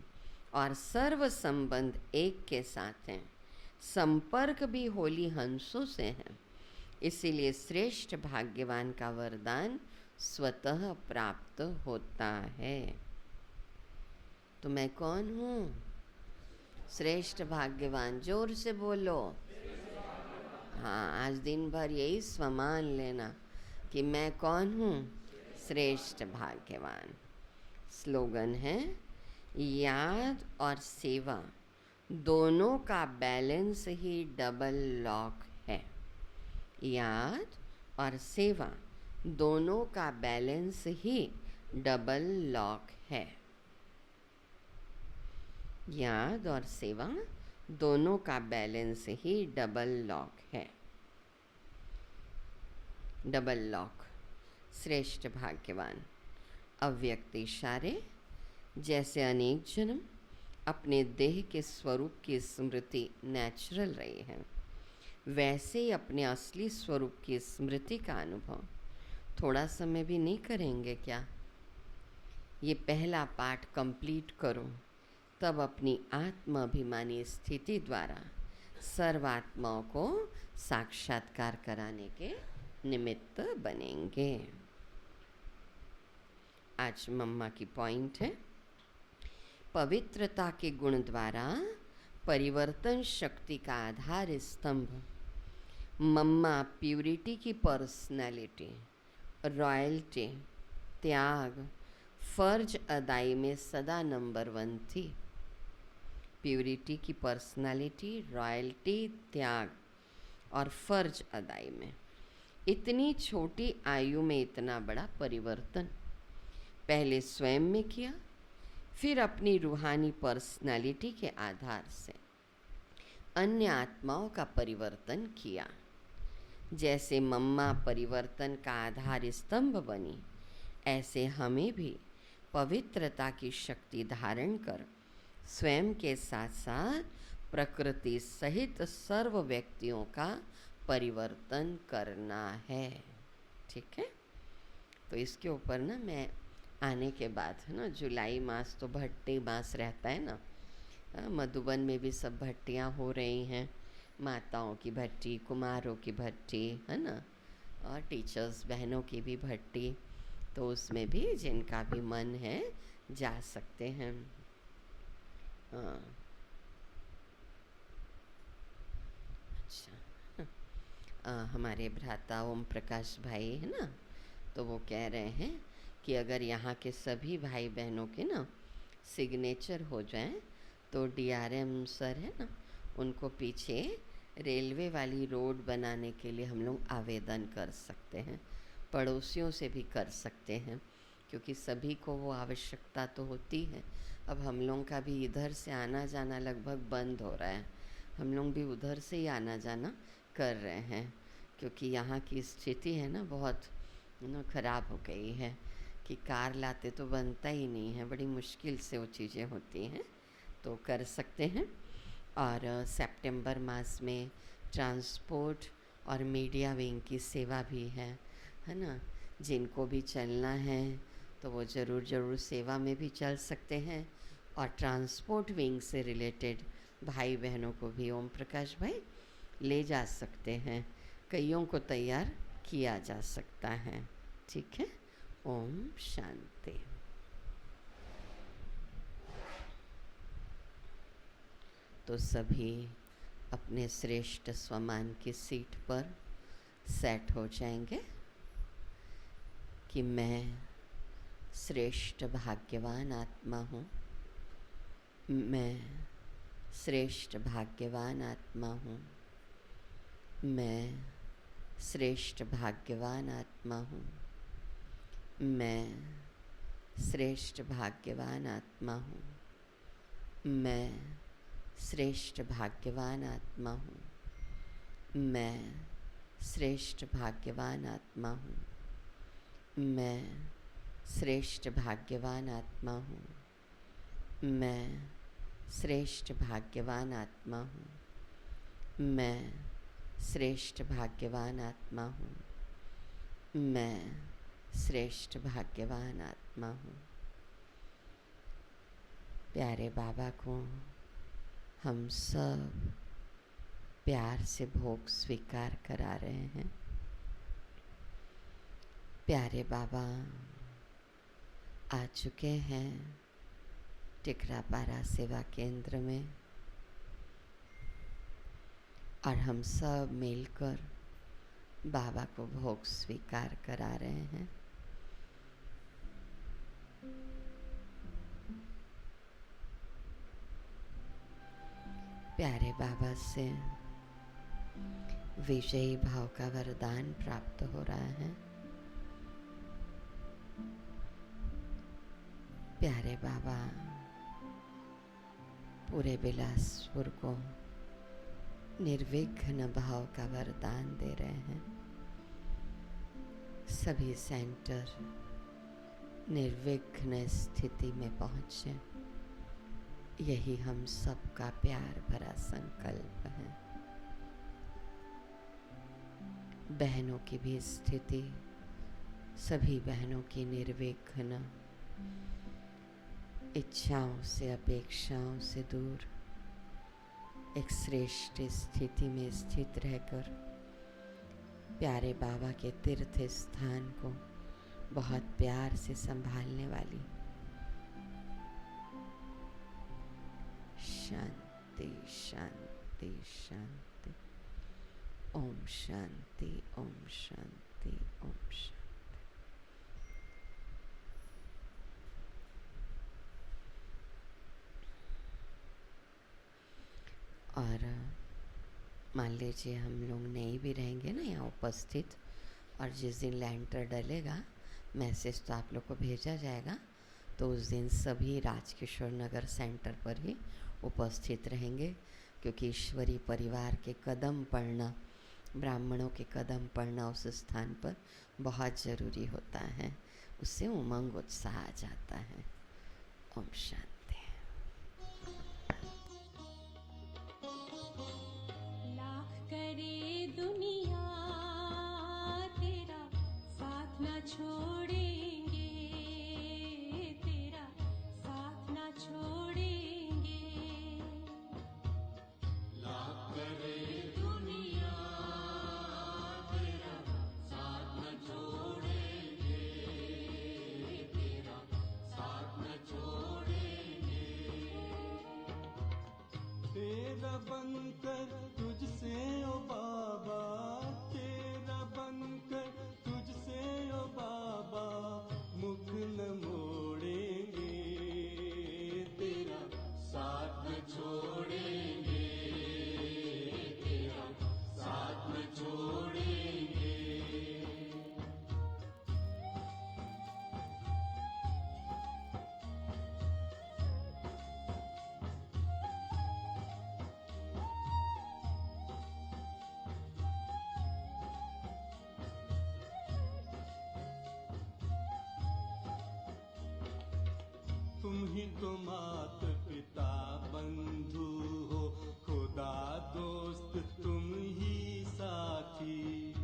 और सर्व संबंध एक के साथ हैं, संपर्क भी होली हंसों से है, इसीलिए श्रेष्ठ भाग्यवान का वरदान स्वतः प्राप्त होता है। तो मैं कौन हूँ? श्रेष्ठ भाग्यवान। जोर से बोलो। हाँ, आज दिन भर यही स्वमान लेना कि मैं कौन हूँ? श्रेष्ठ भाग्यवान। स्लोगन है याद और सेवा दोनों का बैलेंस ही डबल लॉक है। याद और सेवा दोनों का बैलेंस ही डबल लॉक है। याद और सेवा दोनों का बैलेंस ही डबल लॉक है। Double lock. श्रेष्ठ भाग्यवान। अव्यक्त इशारे जैसे अनेक जन्म अपने देह के स्वरूप की स्मृति नेचुरल रही है, वैसे ही अपने असली स्वरूप की स्मृति का अनुभव थोड़ा समय भी नहीं करेंगे क्या? ये पहला पाठ कंप्लीट करो, तब अपनी आत्माभिमानी स्थिति द्वारा सर्वात्माओं को साक्षात्कार कराने के निमित्त बनेंगे। आज मम्मा की पॉइंट है पवित्रता के गुण द्वारा परिवर्तन शक्ति का आधार स्तंभ। मम्मा प्यूरिटी की पर्सनैलिटी, रॉयल्टी, त्याग, फर्ज अदाई में सदा नंबर 1 थी। प्यूरिटी की पर्सनालिटी, रॉयल्टी, त्याग और फर्ज अदाई में इतनी छोटी आयु में इतना बड़ा परिवर्तन पहले स्वयं में किया, फिर अपनी रूहानी पर्सनालिटी के आधार से अन्य आत्माओं का परिवर्तन किया। जैसे मम्मा परिवर्तन का आधार स्तंभ बनी, ऐसे हमें भी पवित्रता की शक्ति धारण कर स्वयं के साथ साथ प्रकृति सहित सर्व व्यक्तियों का परिवर्तन करना है। ठीक है, तो इसके ऊपर ना मैं आने के बाद, है ना। जुलाई मास तो भट्टी मास रहता है ना। मधुबन में भी सब भट्टियाँ हो रही हैं, माताओं की भट्टी, कुमारों की भट्टी, है ना, और टीचर्स बहनों की भी भट्टी। तो उसमें भी जिनका भी मन है जा सकते हैं। हाँ, अच्छा। हमारे भ्राता ओम प्रकाश भाई है ना, तो वो कह रहे हैं कि अगर यहाँ के सभी भाई बहनों के ना सिग्नेचर हो जाएं तो डीआरएम सर है ना, उनको पीछे रेलवे वाली रोड बनाने के लिए हम लोग आवेदन कर सकते हैं। पड़ोसियों से भी कर सकते हैं, क्योंकि सभी को वो आवश्यकता तो होती है। अब हम लोग का भी इधर से आना जाना लगभग बंद हो रहा है, हम लोग भी उधर से ही आना जाना कर रहे हैं, क्योंकि यहाँ की स्थिति है ना बहुत ना ख़राब हो गई है कि कार लाते तो बनता ही नहीं है, बड़ी मुश्किल से वो चीज़ें होती हैं। तो कर सकते हैं। और सितंबर मास में ट्रांसपोर्ट और मीडिया विंग की सेवा भी है ना। जिनको भी चलना है तो वो ज़रूर सेवा में भी चल सकते हैं, और ट्रांसपोर्ट विंग से रिलेटेड भाई बहनों को भी ओम प्रकाश भाई ले जा सकते हैं। कईयों को तैयार किया जा सकता है। ठीक है। ओम शांति। तो सभी अपने श्रेष्ठ स्वमान की सीट पर सेट हो जाएंगे कि मैं श्रेष्ठ भाग्यवान आत्मा हूँ, मैं श्रेष्ठ भाग्यवान आत्मा हूँ, मैं श्रेष्ठ भाग्यवान आत्मा हूँ, मैं श्रेष्ठ भाग्यवान आत्मा हूँ, मैं श्रेष्ठ भाग्यवान आत्मा हूँ, मैं श्रेष्ठ भाग्यवान आत्मा हूँ, मैं श्रेष्ठ भाग्यवान आत्मा हूँ, मैं श्रेष्ठ भाग्यवान आत्मा हूँ, मैं श्रेष्ठ भाग्यवान आत्मा हूँ, मैं श्रेष्ठ भाग्यवान आत्मा हूँ। प्यारे बाबा को हम सब प्यार से भोग स्वीकार करा रहे हैं। प्यारे बाबा आ चुके हैं टिकरापारा सेवा केंद्र में, और हम सब मिलकर बाबा को भोग स्वीकार करा रहे हैं। प्यारे बाबा से विजयी भाव का वरदान प्राप्त हो रहा है। प्यारे बाबा पूरे बिलासपुर को निर्विघ्न भाव का वरदान दे रहे हैं। सभी सेंटर निर्विघ्न स्थिति में पहुँचे, यही हम सबका प्यार भरा संकल्प है। बहनों की भी स्थिति, सभी बहनों की निर्विघ्न, इच्छाओं से अपेक्षाओं से दूर एक श्रेष्ठ स्थिति में स्थित रहकर प्यारे बाबा के तीर्थ स्थान को बहुत प्यार से संभालने वाली शांति शांति शांति। ओम शांति ओम शांति ओम शांति। और मान लीजिए हम लोग नहीं भी रहेंगे ना यहाँ उपस्थित, और जिस दिन लैंटर डलेगा मैसेज तो आप लोग को भेजा जाएगा, तो उस दिन सभी राजकिशोर नगर सेंटर पर ही उपस्थित रहेंगे, क्योंकि ईश्वरी परिवार के कदम पड़ना, ब्राह्मणों के कदम पड़ना उस स्थान पर बहुत ज़रूरी होता है। उससे उमंग उत्साह आ जाता है। ओम शांति। लाख करे दुनिया तेरा साथ न छोड़ेंगे, तेरा बनकर तुझसे ओ बाबा, तेरा बनकर तुझसे ओ बाबा, मुख न मोड़ेंगे, तेरा साथ न छोड़ेंगे, तेरा साथ न छोड़ेंगे। तुम ही तो मात पिता बंधु हो, खुदा दोस्त तुम ही साथी।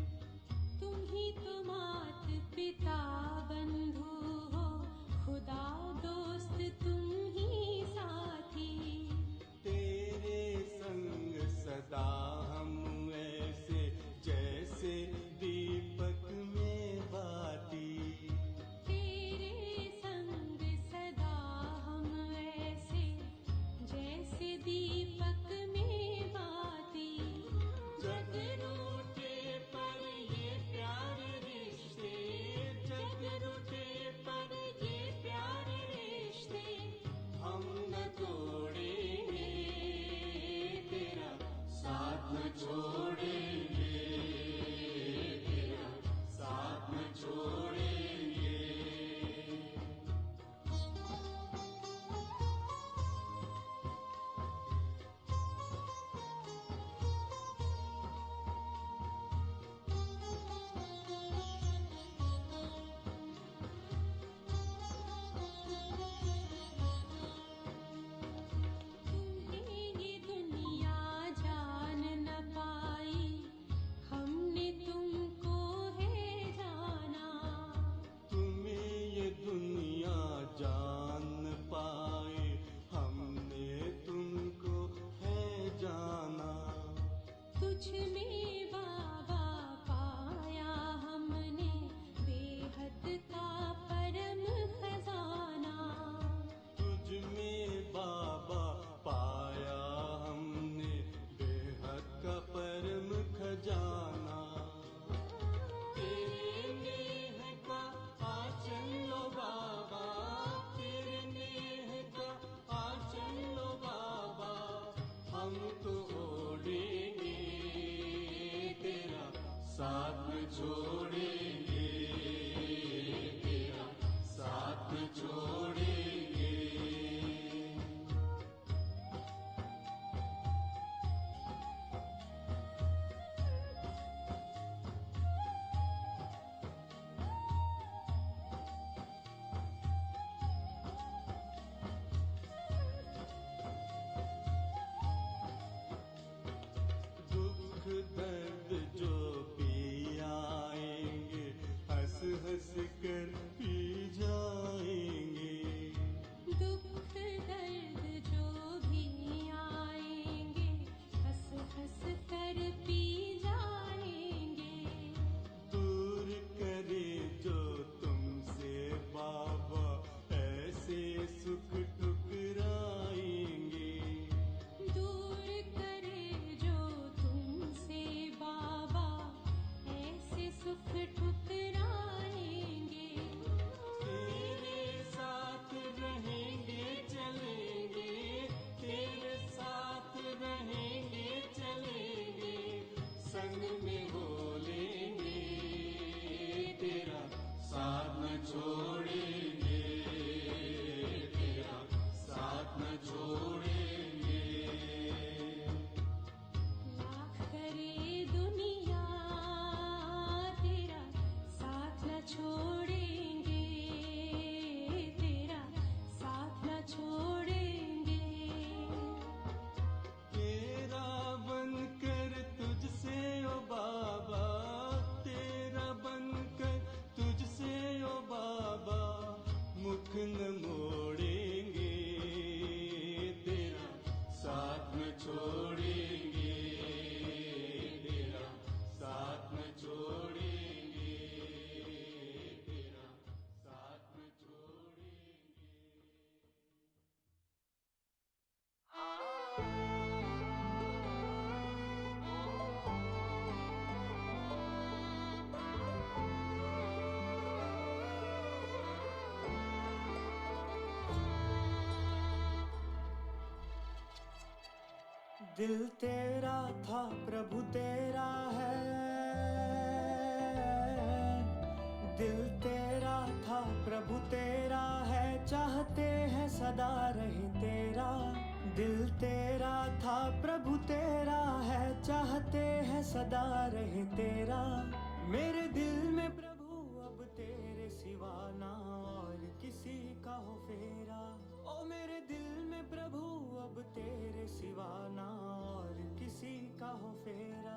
तुम ही तो मात पिता बंधु हो, खुदा दोस्त तुम ही साथी। तेरे संग सदा हम ऐसे जैसे दीपक में बाती। तेरे संग सदा हम ऐसे जैसे दीपक में बाती। जग रूठे पर ये प्यारे रिश्ते, जग रूठे पर ये प्यारे रिश्ते, हम न तोड़ेंगे, तेरा साथ न छोड़ेंगे, तेरा साथ न छोड़ेंगे। तुम्हें ये दुनिया जान न पाई, हमने तुमको है जाना। तुम्हें ये दुनिया जान न पाए, हमने तुमको है जाना। तुझ में बाबा पाया हमने बेहद का परम खजाना। तुझ में बाबा पाया हमने बेहद का परम खजाना। तेरे नेह का आंचल लो बाबा, तेरे नेह का आंचल लो बाबा, हम तो ओढ़ेंगे, तेरा साथ न छोड़ेंगे, तेरा साथ न छोड़ेंगे। दुख दर्द जो भी आएंगे, हंस हंस कर पी जाएंगे। दुख दर्द जो भी आएंगे, हंस हंस कर पी जाएंगे। दूर करे जो तुमसे बाबा ऐसे सुख ठुकराएंगे। दूर करे जो तुमसे बाबा ऐसे सुख ठुकराएंगे। तेरे साथ रहेंगे चलेंगे, तेरे साथ रहेंगे चलेंगे, संग में हो लेंगे, तेरा साथ न छोड़ेंगे, तेरा साथ न छोड़ेंगे। लाख करे दुनिया तेरा साथ न छोड़ेंगे, तेरा साथ न छोड़ेंगे। तेरा बनकर तुझसे ओ बाबा, तेरा बनकर तुझसे ओ बाबा, मुख न मोड़ेंगे, तेरा साथ न छोड़ेंगे, तेरा साथ न छोड़ेंगे, तेरा साथ न छोड़ेंगे। दिल तेरा था प्रभु तेरा है, दिल तेरा था प्रभु तेरा है, चाहते हैं सदा रहे तेरा। दिल तेरा था प्रभु तेरा है, चाहते हैं सदा रहे तेरा। मेरे दिल में प्रभु अब तेरे सिवा ना और किसी का हो फेरा। ओ मेरे दिल में प्रभु अब तेरे सिवा ना और किसी का हो फेरा।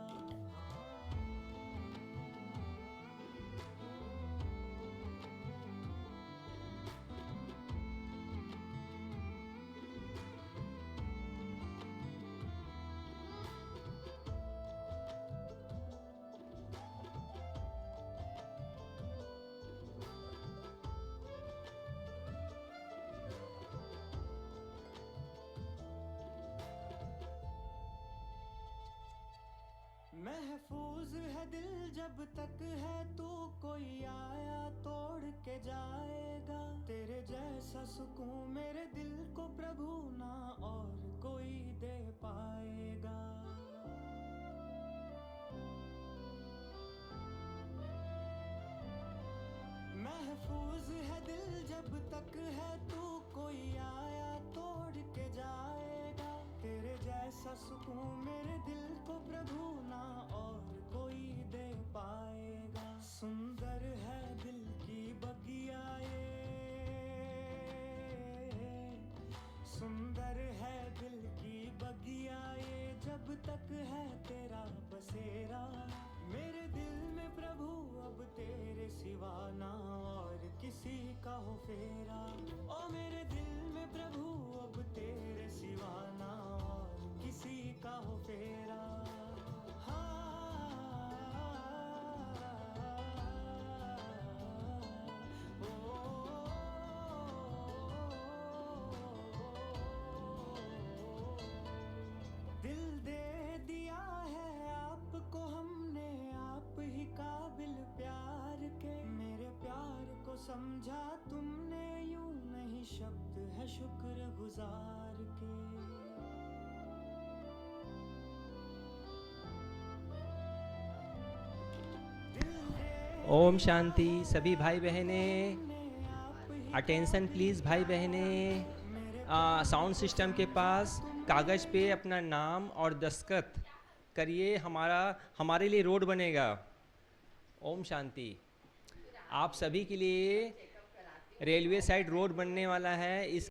महफूज है दिल जब तक है तू, कोई आया तोड़ के जाएगा। तेरे जैसा सुकून मेरे दिल को प्रभु ना और कोई दे पाएगा। महफूज है दिल जब तक है तू, कोई आया तोड़ के जाएगा। तेरे जैसा सुकून मेरे दिल को प्रभु ना और कोई दे पाएगा। सुंदर है दिल की बगिया ये, सुंदर है दिल की बगिया ये, जब तक है तेरा बसेरा। मेरे दिल में प्रभु अब तेरे सिवा ना और किसी का हो फेरा। ओ मेरे दिल में प्रभु अब तेरे सिवा ना और किसी का हो फेरा। दिल दे दिया है आपको हमने, आप ही काबिल प्यार के। मेरे प्यार को समझा तुमने यूं नहीं, शब्द है शुक्र गुजार के। ओम शांति। सभी भाई बहने अटेंशन प्लीज़। भाई बहने साउंड सिस्टम के पास कागज़ पे अपना नाम और दस्तखत करिए, हमारे लिए रोड बनेगा। ओम शांति। आप सभी के लिए रेलवे साइड रोड बनने वाला है। इस